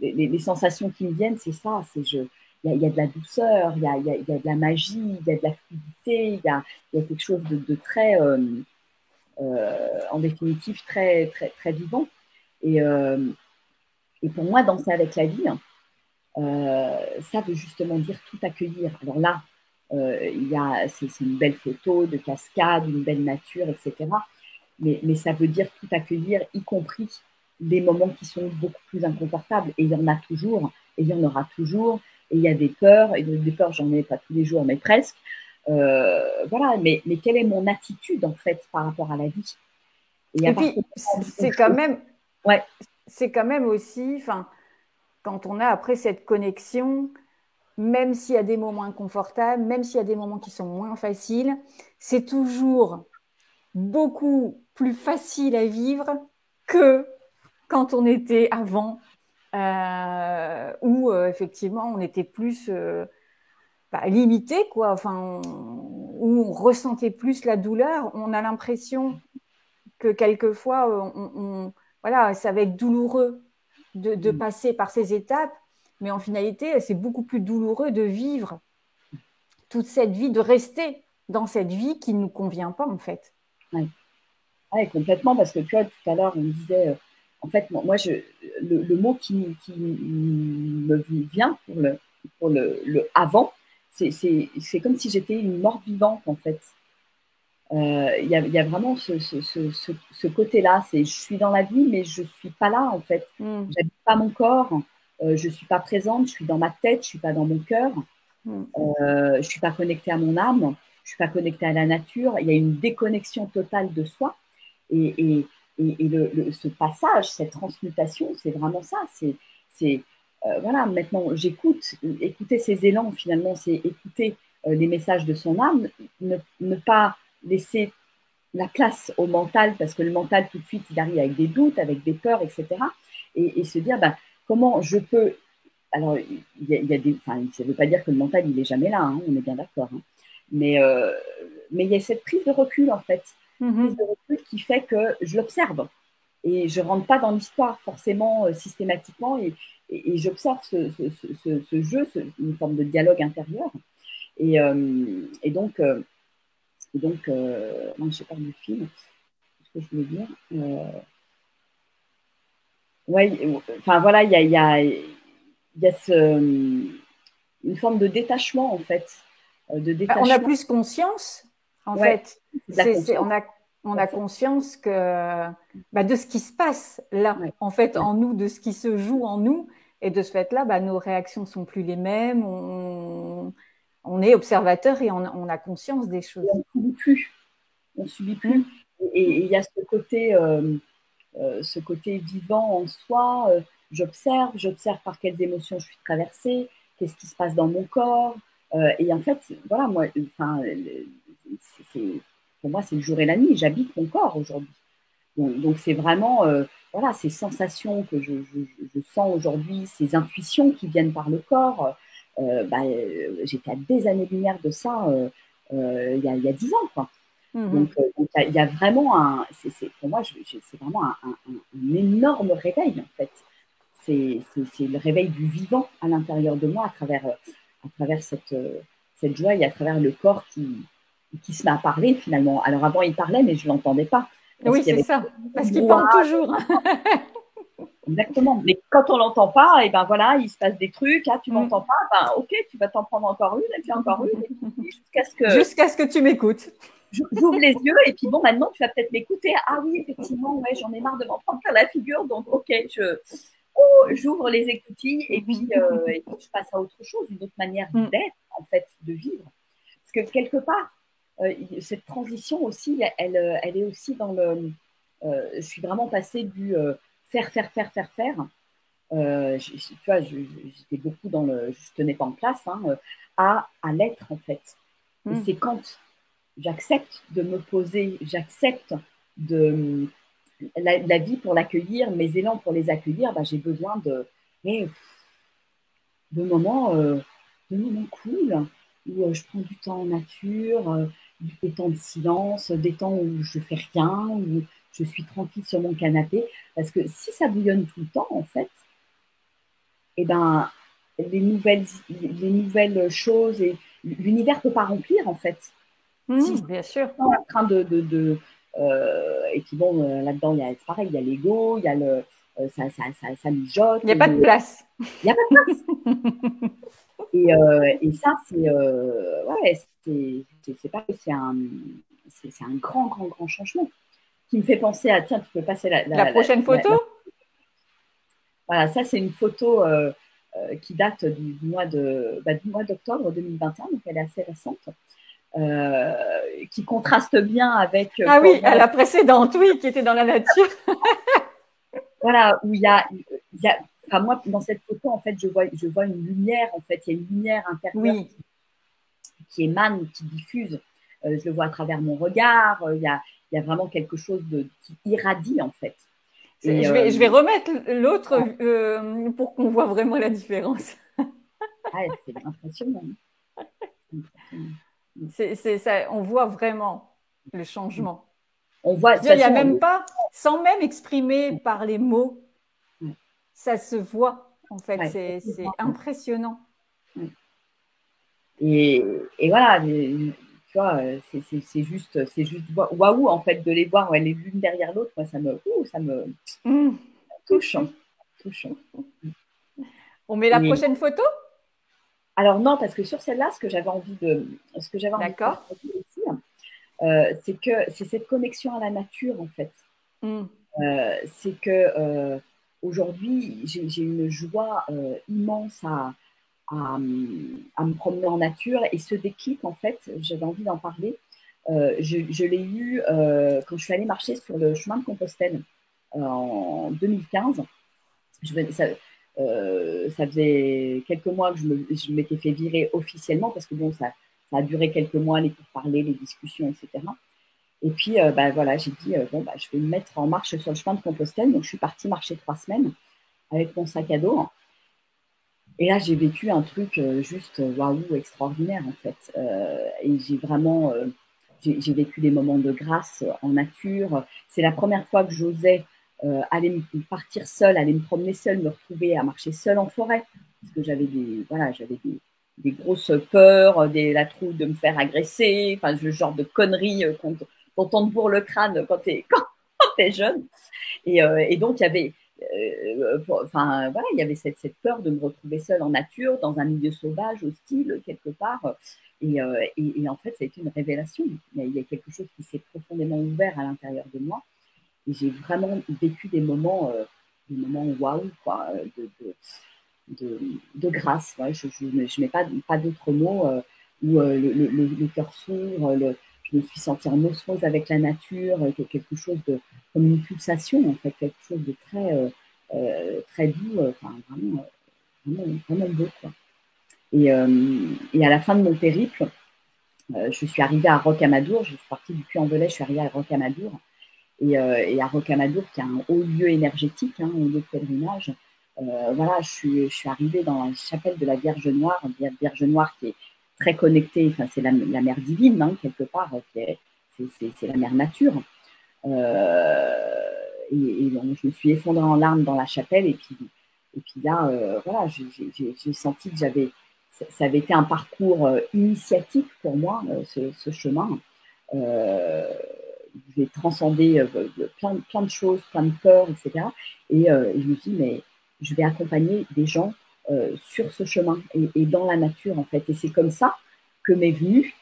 les sensations qui me viennent, c'est ça. Il y a de la douceur, il y a de la magie, il y a de la fluidité, il y a quelque chose de très, en définitive, très, très, très vivant. Et, euh, et pour moi, danser avec la vie, ça veut justement dire tout accueillir. Alors là, c'est une belle photo de cascade, une belle nature, etc. Mais ça veut dire tout accueillir, y compris des moments qui sont beaucoup plus inconfortables. Et il y en a toujours, et il y en aura toujours. Et il y a des peurs, et des peurs, j'en ai pas tous les jours, mais presque. Voilà, mais quelle est mon attitude, en fait, par rapport à la vie? Et puis, ouais. C'est quand même aussi, enfin, quand on a après cette connexion, même s'il y a des moments inconfortables, même s'il y a des moments qui sont moins faciles, c'est toujours beaucoup plus facile à vivre que quand on était avant, où effectivement on était plus limité, quoi. Enfin, où on ressentait plus la douleur. On a l'impression que quelquefois, voilà, ça va être douloureux de passer par ces étapes, mais en finalité, c'est beaucoup plus douloureux de vivre toute cette vie, de rester dans cette vie qui ne nous convient pas, en fait. Ouais. Ouais, complètement, parce que tu vois, tout à l'heure, on disait, en fait, moi, le mot qui me vient pour le avant, c'est comme si j'étais une morte vivante, en fait. Il y a vraiment ce côté-là, c'est je suis dans la vie, mais je ne suis pas là, en fait. J'habite pas mon corps, je ne suis pas présente, je suis dans ma tête, je ne suis pas dans mon cœur, je ne suis pas connectée à mon âme, je ne suis pas connectée à la nature. Il y a une déconnexion totale de soi. Et ce passage, cette transmutation, c'est vraiment ça. Voilà, maintenant, écouter ses élans, finalement, c'est écouter les messages de son âme, ne pas laisser la place au mental, parce que le mental, tout de suite, il arrive avec des doutes, avec des peurs, etc. Et se dire, ben, comment je peux… Alors, il y a des… Enfin, ça ne veut pas dire que le mental, il n'est jamais là, hein, on est bien d'accord. Hein. Mais il y a cette prise de recul, en fait. Prise de recul qui fait que je l'observe. Et je ne rentre pas dans l'histoire forcément systématiquement. Et j'observe ce jeu, une forme de dialogue intérieur. Et donc, non, je parle du film. Ce que je voulais dire. Ouais, enfin voilà, il y a une forme de détachement en fait, On a plus conscience, en fait. On a conscience que de ce qui se passe là, en fait, en nous, de ce qui se joue en nous, et de ce fait-là, nos réactions sont plus les mêmes. On est observateur et on a conscience des choses. Et on subit plus. Et il y a ce côté vivant en soi. J'observe par quelles émotions je suis traversée, qu'est-ce qui se passe dans mon corps. Et en fait, voilà, moi, pour moi, c'est le jour et la nuit. J'habite mon corps aujourd'hui. Donc c'est vraiment voilà, ces sensations que je sens aujourd'hui, ces intuitions qui viennent par le corps. J'étais à des années-lumière de ça il y a 10 ans, quoi. Donc, il y a vraiment pour moi, c'est vraiment un énorme réveil, en fait. C'est le réveil du vivant à l'intérieur de moi, à travers cette joie et à travers le corps qui se met à parler, finalement. Alors, avant, il parlait, mais je ne l'entendais pas. Oui, c'est ça, parce qu'il parle toujours. Exactement. Mais quand on l'entend pas, et ben voilà, il se passe des trucs. Ah, tu Mm. m'entends pas, ben ok, tu vas t'en prendre encore une, et puis encore une, et puis Jusqu'à ce que tu m'écoutes. j'ouvre les yeux, et puis bon, maintenant tu vas peut-être m'écouter. Ah oui, effectivement, ouais, j'en ai marre de m'en prendre plein la figure, donc ok, j'ouvre les écoutilles, et puis je passe à autre chose, une autre manière Mm. d'être, en fait, de vivre. Parce que quelque part, cette transition aussi, elle est aussi dans le. Je suis vraiment passée du faire, faire, faire, faire, faire. Tu vois, j'étais beaucoup dans le je tenais pas en place, hein, à l'être, en fait. Et Mm. c'est quand j'accepte de me poser, j'accepte de la vie pour l'accueillir, mes élans pour les accueillir, bah, j'ai besoin eh, de moments, de moments cool, où je prends du temps en nature, des temps de silence, des temps où je fais rien, où je suis tranquille sur mon canapé. Parce que si ça bouillonne tout le temps, en fait, eh ben, les nouvelles choses et l'univers ne peut pas remplir, en fait. Si Mm, bien sûr. c'est en train et puis bon, là-dedans, c'est pareil, il y a l'ego, il y a ça mijote, Il n'y a pas de place. il n'y a pas de place. Et ça, ouais, c'est pareil, c'est un grand, grand, grand changement qui me fait penser à, tiens, tu peux passer La prochaine photo? voilà, ça, c'est une photo qui date du mois d'octobre 2021, donc elle est assez récente, qui contraste bien avec Ah oui, à la précédente, oui, qui était dans la nature. voilà, où enfin, moi, dans cette photo, en fait, je vois une lumière, en fait, il y a une lumière intérieure Oui. qui émane, qui diffuse. Je le vois à travers mon regard, il y a vraiment quelque chose qui irradie, en fait. Et, je vais remettre l'autre pour qu'on voit vraiment la différence. c'est impressionnant. Ça, on voit vraiment le changement. On voit, Je veux dire, il n'y a même pas, sans même exprimer par les mots, ça se voit, en fait. Ouais, c'est impressionnant. Et voilà, tu vois, c'est juste waouh, en fait, de les voir, ouais, les l'une derrière l'autre, moi, ça me touche. touche. On met la prochaine photo? Alors non, parce que sur celle-là, ce que j'avais envie de D'accord. partager aussi, c'est que c'est cette connexion à la nature, en fait. C'est que aujourd'hui, j'ai une joie immense à me promener en nature, et ce déclic, en fait, j'avais envie d'en parler. Je l'ai eu quand je suis allée marcher sur le chemin de Compostelle en 2015. Ça faisait quelques mois que je m'étais fait virer officiellement, parce que bon, ça a duré quelques mois, les pourparlers, les discussions, etc. Et puis, bah, voilà, j'ai dit, bon, bah, je vais me mettre en marche sur le chemin de Compostelle. Donc, je suis partie marcher 3 semaines avec mon sac à dos. Et là, j'ai vécu un truc juste waouh, extraordinaire, en fait. Et j'ai vraiment j'ai vécu des moments de grâce en nature. C'est la première fois que j'osais aller partir seule, aller me promener seule, me retrouver à marcher seule en forêt. Parce que j'avais des grosses peurs, la trouille de me faire agresser, enfin, le genre de conneries dont on te bourre le crâne quand t'es jeune. Et donc, il y avait, enfin, voilà, il y avait cette peur de me retrouver seule en nature, dans un milieu sauvage, hostile, quelque part. Et en fait, ça a été une révélation. Il y a quelque chose qui s'est profondément ouvert à l'intérieur de moi. Et j'ai vraiment vécu des moments waouh, quoi, de grâce. Ouais. Je n'ai pas d'autres mots où le cœur s'ouvre, je me suis sentie en osmose avec la nature, quelque chose comme une pulsation, en fait, quelque chose de très doux, enfin, vraiment beau, quoi. Et à la fin de mon périple, je suis arrivée à Rocamadour, je suis partie du Puy-en-Velay, je suis arrivée à Rocamadour. Et à Rocamadour, qui est un haut lieu énergétique, un haut lieu de pèlerinage, voilà, je suis arrivée dans la chapelle de la Vierge Noire, la Vierge Noire qui est très connectée, enfin, c'est la mère divine, hein, quelque part, c'est la mère nature. Et donc, je me suis effondrée en larmes dans la chapelle, et puis là, voilà, j'ai senti que ça avait été un parcours initiatique pour moi, ce chemin. je vais transcender plein de choses, plein de peurs, etc. Et je me dis, mais je vais accompagner des gens sur ce chemin et dans la nature, en fait. Et c'est comme ça que m'est venue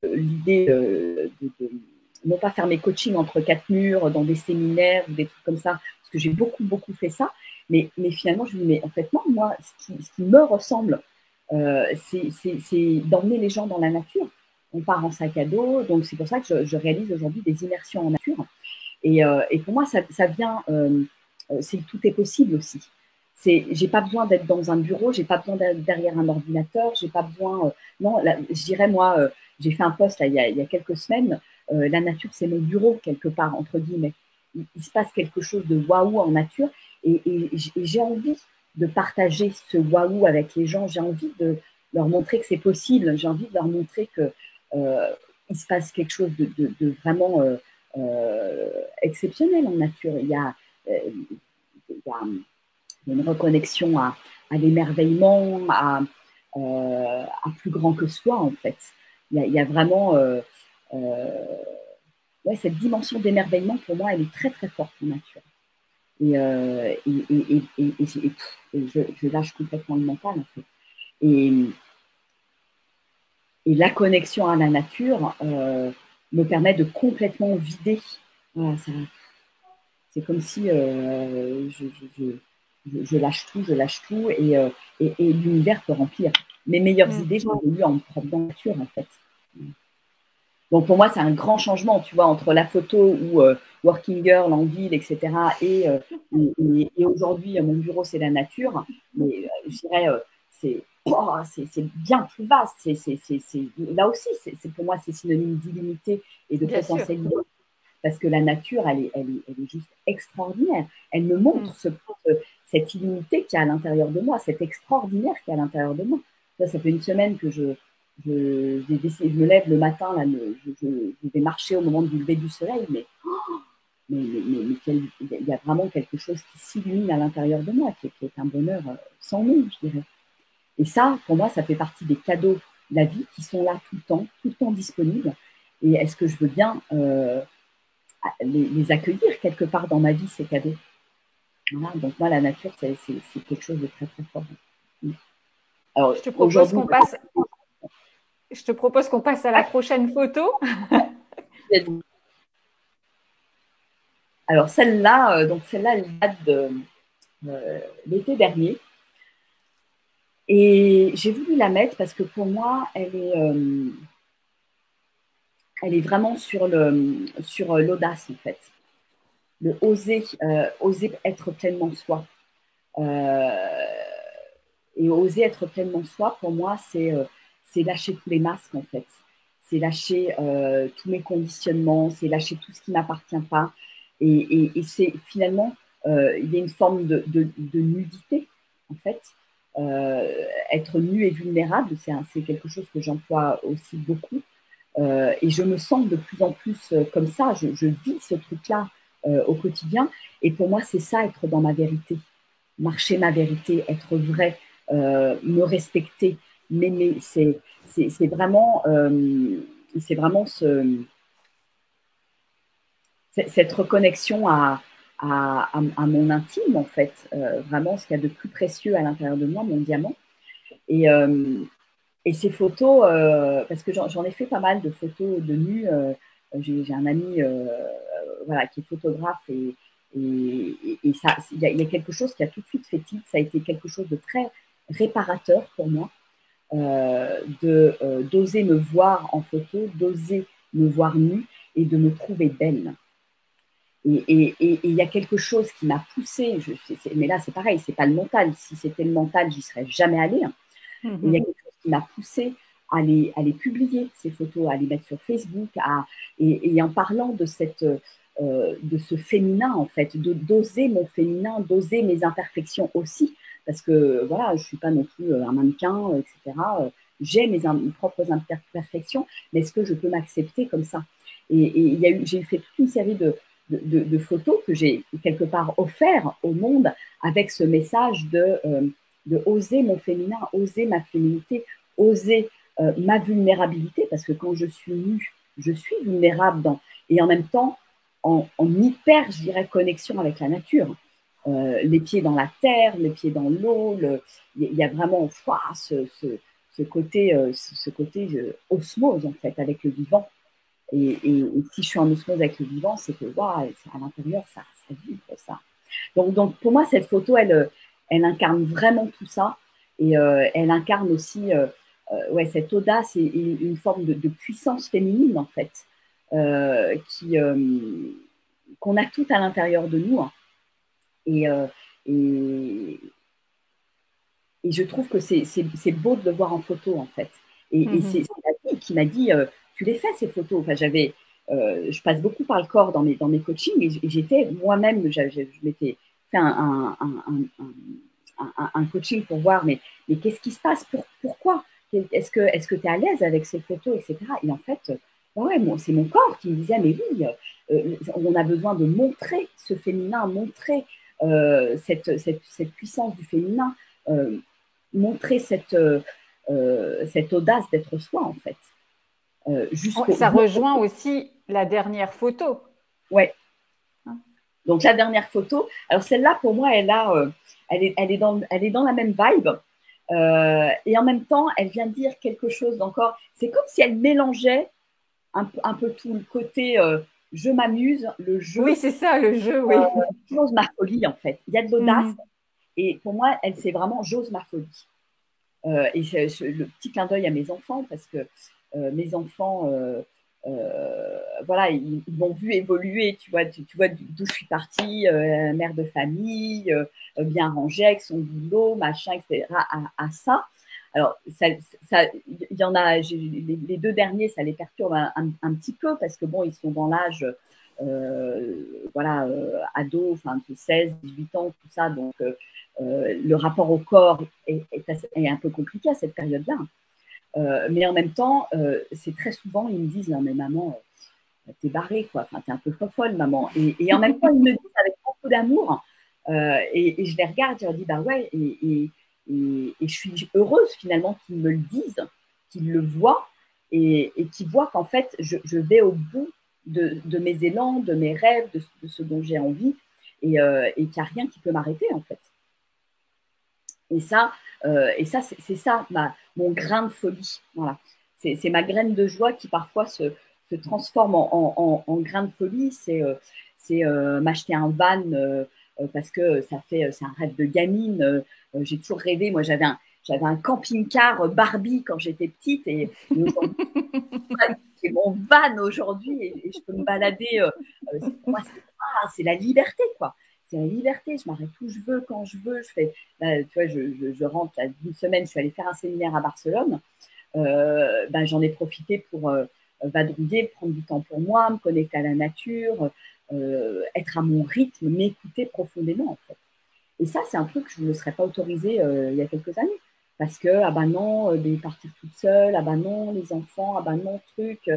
l'idée de non pas faire mes coachings entre quatre murs, dans des séminaires ou des trucs comme ça, parce que j'ai beaucoup fait ça. Mais finalement, je me dis, mais en fait, non, moi, ce qui me ressemble, c'est d'emmener les gens dans la nature. On part en sac à dos, donc c'est pour ça que je réalise aujourd'hui des immersions en nature. Et pour moi, ça vient, tout est possible aussi. J'ai pas besoin d'être dans un bureau, j'ai pas besoin d'être derrière un ordinateur, j'ai pas besoin. Non, là, je dirais moi, j'ai fait un post là, il y a quelques semaines. La nature, c'est mon bureau quelque part entre guillemets. Il se passe quelque chose de waouh en nature, et j'ai envie de partager ce waouh avec les gens. J'ai envie de leur montrer que c'est possible. J'ai envie de leur montrer que il se passe quelque chose de vraiment exceptionnel en nature. Il y a une reconnexion à l'émerveillement, à plus grand que soi, en fait. Il y a vraiment ouais, cette dimension d'émerveillement, pour moi, elle est très forte en nature. Et je lâche complètement le mental, en fait. Et la connexion à la nature me permet de complètement vider. Voilà, c'est comme si je lâche tout et l'univers peut remplir. Mes meilleures idées, je les ai eues en propre nature, en fait. Donc pour moi, c'est un grand changement, tu vois, entre la photo ou Working Girl en ville, etc. Et aujourd'hui, mon bureau, c'est la nature. Mais je dirais, c'est bien plus vaste. Là aussi, pour moi, c'est synonyme d'illimité et de potentiel. Parce que la nature, elle est juste extraordinaire. Elle me montre cette illimité qu'il y a à l'intérieur de moi, cet extraordinaire qu'il y a à l'intérieur de moi. Ça fait une semaine que je me lève le matin, là, je vais marcher au moment du lever du soleil, mais il y a vraiment quelque chose qui s'illumine à l'intérieur de moi, qui est un bonheur sans nom, je dirais. Et ça, pour moi, ça fait partie des cadeaux de la vie qui sont là tout le temps disponibles. Et est-ce que je veux bien les accueillir quelque part dans ma vie, ces cadeaux? Voilà, donc moi, la nature, c'est quelque chose de très fort. Alors, je te propose qu'on passe à la prochaine photo. Alors celle-là, elle date de l'été dernier. Et j'ai voulu la mettre parce que pour moi, elle est vraiment sur l'audace, en fait. Le oser être pleinement soi. Et oser être pleinement soi, pour moi, c'est lâcher tous les masques, en fait. C'est lâcher tous mes conditionnements, c'est lâcher tout ce qui ne m'appartient pas. Et c'est finalement, il y a une forme de nudité, en fait. Être nu et vulnérable, c'est quelque chose que j'emploie aussi beaucoup. Et je me sens de plus en plus comme ça. Je vis ce truc-là au quotidien. Et pour moi, c'est ça, être dans ma vérité. Marcher ma vérité, être vrai, me respecter, m'aimer. C'est vraiment cette reconnexion à mon intime, en fait. Vraiment, ce qu'il y a de plus précieux à l'intérieur de moi, mon diamant. Et ces photos, parce que j'en ai fait pas mal de photos de nu. J'ai un ami voilà, qui est photographe et ça, il y a quelque chose qui a tout de suite fait tilt. Ça a été quelque chose de très réparateur pour moi, d'oser me voir en photo, d'oser me voir nue et de me trouver belle. Et il y a quelque chose qui m'a poussée, mais là c'est pareil, c'est pas le mental. Si c'était le mental, j'y serais jamais allée. Il y a quelque chose qui m'a poussée à les publier, ces photos, à les mettre sur Facebook, et en parlant de ce féminin, en fait, d'oser mon féminin, d'oser mes imperfections aussi, parce que voilà, je ne suis pas non plus un mannequin, etc. J'ai mes propres imperfections, mais est-ce que je peux m'accepter comme ça? Et j'ai fait toute une série de photos que j'ai quelque part offert au monde avec ce message de oser mon féminin, oser ma féminité, oser ma vulnérabilité, parce que quand je suis nue, je suis vulnérable et en même temps en hyper, je dirais, connexion avec la nature. Les pieds dans la terre, les pieds dans l'eau, il y a vraiment ce côté, osmose en fait avec le vivant. Et si je suis en osmose avec le vivant, c'est que à l'intérieur, ça vibre ça. Donc pour moi, cette photo, elle incarne vraiment tout ça. Et elle incarne aussi ouais, cette audace et une forme de puissance féminine, en fait, qu'on a tout à l'intérieur de nous. Hein. Et, et, et je trouve que c'est beau de le voir en photo, en fait. Et c'est la vie qui m'a dit, tu les fais, ces photos. Enfin, je passe beaucoup par le corps dans mes coachings et j'étais moi-même, je m'étais fait un coaching pour voir, mais qu'est-ce qui se passe, pourquoi est-ce que tu es à l'aise avec ces photos, etc. Et en fait, ouais, c'est mon corps qui me disait, mais oui, on a besoin de montrer ce féminin, montrer cette puissance du féminin, montrer cette audace d'être soi, en fait. Ça rejoint aussi la dernière photo. Ouais. Donc la dernière photo, alors celle-là pour moi, elle est dans la même vibe et en même temps, elle vient dire quelque chose d'encore. C'est comme si elle mélangeait un peu tout le côté je m'amuse, le jeu. Oui, c'est ça, le jeu, oui. J'ose ma folie en fait. Il y a de l'audace et pour moi, c'est vraiment j'ose ma folie. Et le petit clin d'œil à mes enfants parce que mes enfants voilà, ils m'ont vu évoluer, tu vois d'où je suis partie, mère de famille, bien rangée avec son boulot, machin, etc. à ça. Alors, il y en a, les deux derniers, ça les perturbe un petit peu parce que bon, ils sont dans l'âge, voilà, ados, enfin, de 16, 18 ans, tout ça. Donc, le rapport au corps est un peu compliqué à cette période-là. Mais en même temps, c'est très souvent, ils me disent, non mais maman, t'es barrée, quoi. Enfin, t'es un peu folle, maman. Et en même temps, ils me disent avec beaucoup d'amour. Et je les regarde, je leur dis, bah ouais, et je suis heureuse finalement qu'ils me le disent, qu'ils le voient et qu'ils voient qu'en fait, je vais au bout de mes élans, de mes rêves, de ce dont j'ai envie et qu'il n'y a rien qui peut m'arrêter en fait. Et ça, c'est ça mon grain de folie. Voilà. C'est ma graine de joie qui parfois se transforme en grain de folie. C'est m'acheter un van parce que c'est un rêve de gamine. J'ai toujours rêvé. Moi, j'avais un camping-car Barbie quand j'étais petite et c'est mon van aujourd'hui et je peux me balader. Pour moi, c'est la liberté, quoi. C'est la liberté, je m'arrête où je veux, quand je veux. Tu vois, je rentre d'une semaine, je suis allée faire un séminaire à Barcelone. J'en ai profité pour vadrouiller, prendre du temps pour moi, me connecter à la nature, être à mon rythme, m'écouter profondément, en fait. Et ça, c'est un truc que je ne me serais pas autorisée il y a quelques années. Parce que, ah ben non, partir toute seule, ah ben non, les enfants, ah ben non, truc,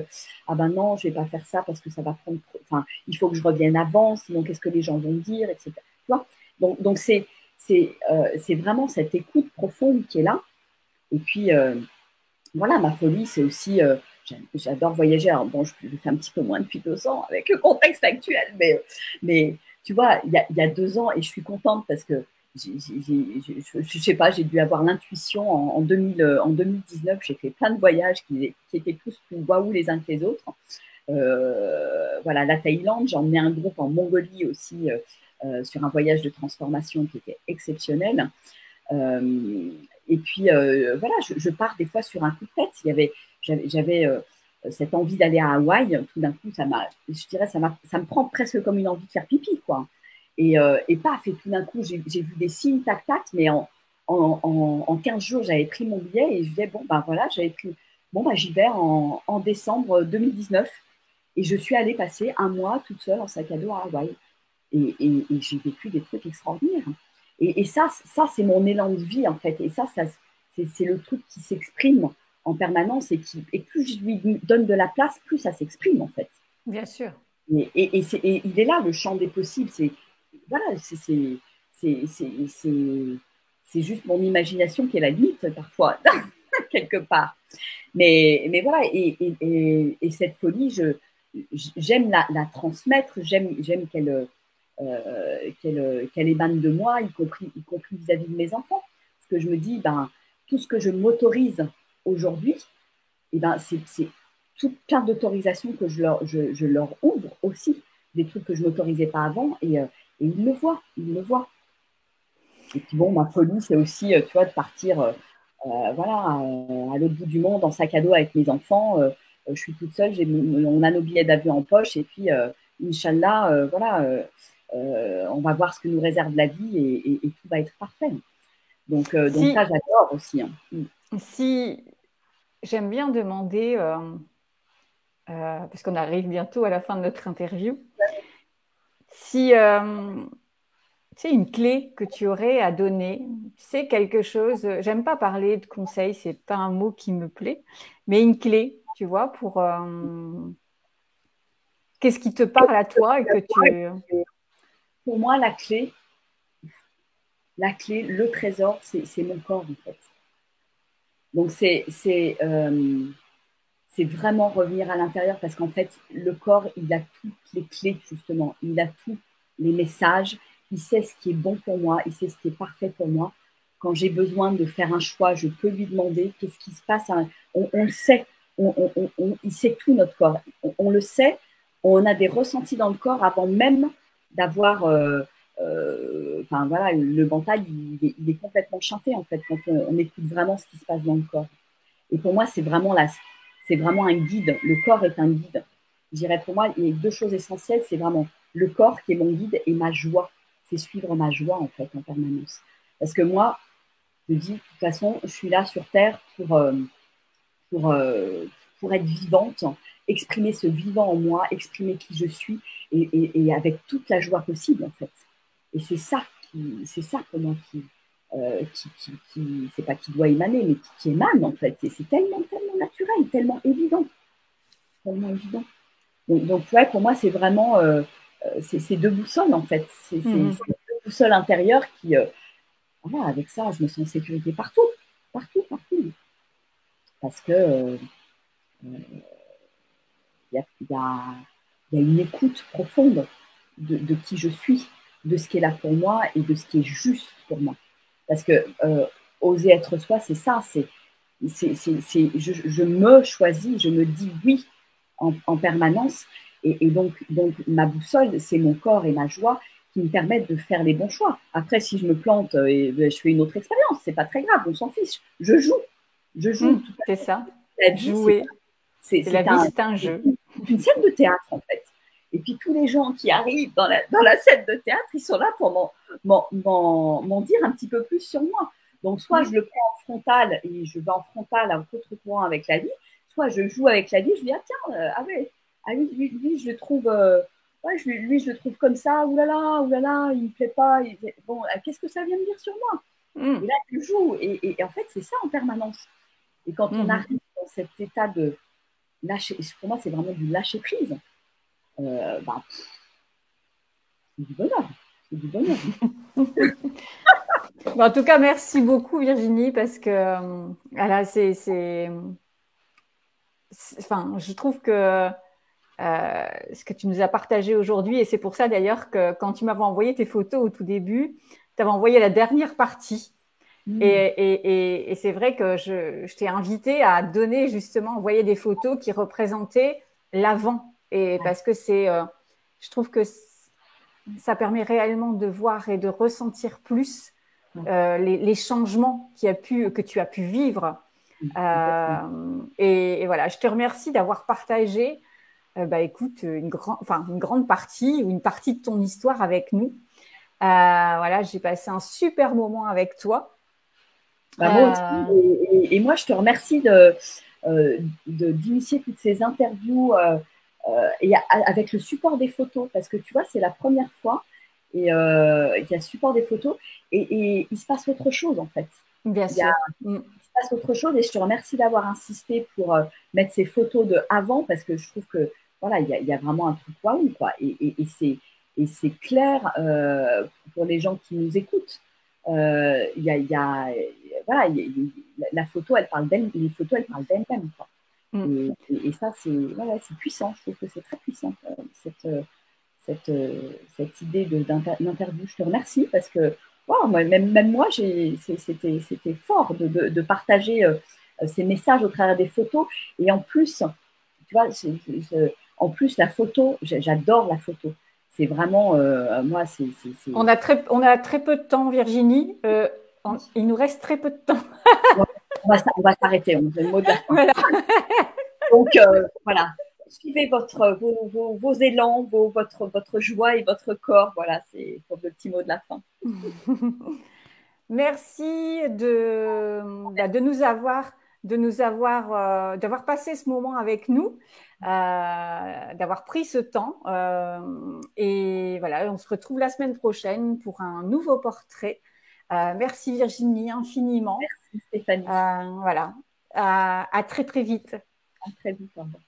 ah ben non, je ne vais pas faire ça parce que ça va prendre, enfin, il faut que je revienne avant, sinon qu'est-ce que les gens vont dire, etc. Tu vois, donc c'est vraiment cette écoute profonde qui est là. Et puis, voilà, ma folie, c'est aussi, j'adore voyager. Alors bon, je fais un petit peu moins depuis 2 ans avec le contexte actuel, mais tu vois, il y a 2 ans, et je suis contente parce que je sais pas, j'ai dû avoir l'intuition en 2019. J'ai fait plein de voyages qui étaient tous plus waouh les uns que les autres. Voilà, la Thaïlande, j'ai emmené un groupe en Mongolie aussi sur un voyage de transformation qui était exceptionnel. Et puis voilà, je pars des fois sur un coup de tête. J'avais cette envie d'aller à Hawaï. Tout d'un coup, je dirais, ça me prend presque comme une envie de faire pipi, quoi. Et paf, et tout d'un coup, j'ai vu des signes, tac, tac, mais en 15 jours, j'avais pris mon billet et je disais, bon, ben voilà, j'y vais en décembre 2019. Et je suis allée passer un mois toute seule en sac à dos à Hawaï. Et j'ai vécu des trucs extraordinaires. Et ça c'est mon élan de vie, en fait. Et ça c'est le truc qui s'exprime en permanence et plus je lui donne de la place, plus ça s'exprime, en fait. Bien sûr. Et il est là, le champ des possibles. Voilà, c'est juste mon imagination qui est la limite parfois, quelque part. Mais voilà, et cette folie, j'aime la transmettre, j'aime qu'elle émane de moi, y compris vis-à-vis de mes enfants. Parce que je me dis, ben, tout ce que je m'autorise aujourd'hui, et ben, c'est tout plein d'autorisations que je leur ouvre aussi, des trucs que je ne m'autorisais pas avant, et ils le voient, ils le voient. Et puis bon, ma folie, c'est aussi, tu vois, de partir voilà, à l'autre bout du monde en sac à dos avec mes enfants. Je suis toute seule, on a nos billets d'avion en poche, et puis, Inch'Allah, voilà, on va voir ce que nous réserve la vie, et tout va être parfait. Donc ça, j'adore aussi. Hein. Si j'aime bien demander, parce qu'on arrive bientôt à la fin de notre interview, si c'est une clé que tu aurais à donner, c'est quelque chose, j'aime pas parler de conseils, c'est pas un mot qui me plaît, mais une clé, tu vois, pour qu'est-ce qui te parle à toi et que tu... Pour moi, la clé, le trésor, c'est mon corps, en fait. Donc, c'est vraiment revenir à l'intérieur, parce qu'en fait, le corps, il a toutes les clés, justement. Il a tous les messages. Il sait ce qui est bon pour moi. Il sait ce qui est parfait pour moi. Quand j'ai besoin de faire un choix, je peux lui demander qu'est-ce qui se passe. On le sait. Il sait tout, notre corps. On le sait. On a des ressentis dans le corps avant même d'avoir... enfin, voilà, le mental, il est complètement chanté, en fait, quand on écoute vraiment ce qui se passe dans le corps. Et pour moi, c'est vraiment un guide. Le corps est un guide. Je dirais, pour moi, il y a deux choses essentielles. C'est vraiment le corps qui est mon guide, et ma joie. C'est suivre ma joie, en fait, en permanence. Parce que moi, je dis, de toute façon, je suis là sur Terre pour être vivante, exprimer ce vivant en moi, exprimer qui je suis, et avec toute la joie possible, en fait. Et c'est ça pour moi c'est pas qui doit émaner, mais qui émane, en fait. Et c'est tellement naturel, tellement évident. Donc ouais, pour moi, c'est vraiment ces deux boussoles, en fait. C'est deux boussoles intérieures qui, voilà, avec ça, je me sens en sécurité partout. Partout. Parce que il y a une écoute profonde de qui je suis, de ce qui est là pour moi et de ce qui est juste pour moi. Parce que oser être soi, c'est ça, je me choisis, je me dis oui en permanence. Et donc, ma boussole, c'est mon corps et ma joie qui me permettent de faire les bons choix. Après, si je me plante et je fais une autre expérience, c'est pas très grave, on s'en fiche. Je joue. C'est ça. Jouer. La vie, c'est un jeu. C'est une scène de théâtre, en fait. Et puis tous les gens qui arrivent dans la scène de théâtre, ils sont là pour m'en dire un petit peu plus sur moi. Donc, soit je le prends en frontal et je vais en frontal à contre-courant avec la vie, soit je joue avec la vie, je dis, ah tiens, lui, je le trouve, lui, je le trouve comme ça, oulala, il me plaît pas. Bon, qu'est-ce que ça vient de dire sur moi? Et là, je joue. Et en fait, c'est ça en permanence. Et quand on arrive dans cet état de lâcher, pour moi, c'est vraiment du lâcher prise. C'est du bonheur. C'est du bonheur. En tout cas, merci beaucoup Virginie, parce que voilà, enfin, je trouve que ce que tu nous as partagé aujourd'hui, et c'est pour ça d'ailleurs que quand tu m'avais envoyé tes photos au tout début, tu avais envoyé la dernière partie. Et c'est vrai que je t'ai invité à donner, justement, envoyer des photos qui représentaient l'avant. Et parce que je trouve que ça permet réellement de voir et de ressentir plus les changements que tu as pu vivre. Et voilà, je te remercie d'avoir partagé, écoute, une grande partie ou une partie de ton histoire avec nous. Voilà, j'ai passé un super moment avec toi. Moi aussi, et moi, je te remercie d'initier toutes ces interviews et avec le support des photos, parce que tu vois, c'est la première fois et il y a le support des photos et il se passe autre chose, en fait. Bien sûr. Il se passe autre chose, et je te remercie d'avoir insisté pour mettre ces photos de avant, parce que je trouve que voilà, il y a vraiment un truc waouh, quoi. Et c'est clair pour les gens qui nous écoutent. Voilà, la photo, elle parle d'elle, les photos, elles parlent d'elles-mêmes, quoi. Mm. Et ça, c'est voilà, c'est puissant. Je trouve que c'est très puissant, cette, cette idée d'interview. Je te remercie parce que wow, même moi, c'était fort de partager ces messages au travers des photos. Et en plus, tu vois, en plus, la photo, j'adore la photo. C'est vraiment, moi, On a très peu de temps, Virginie. Il nous reste très peu de temps. on va s'arrêter, on a le mot de la fin. Voilà. Donc, voilà, suivez vos élans, votre joie et votre corps. Voilà, c'est pour le petit mot de la fin. Merci d'avoir passé ce moment avec nous, d'avoir pris ce temps. Et voilà, on se retrouve la semaine prochaine pour un nouveau portrait. Merci Virginie infiniment. Stéphanie. Voilà, à très très vite. À très vite. Au revoir.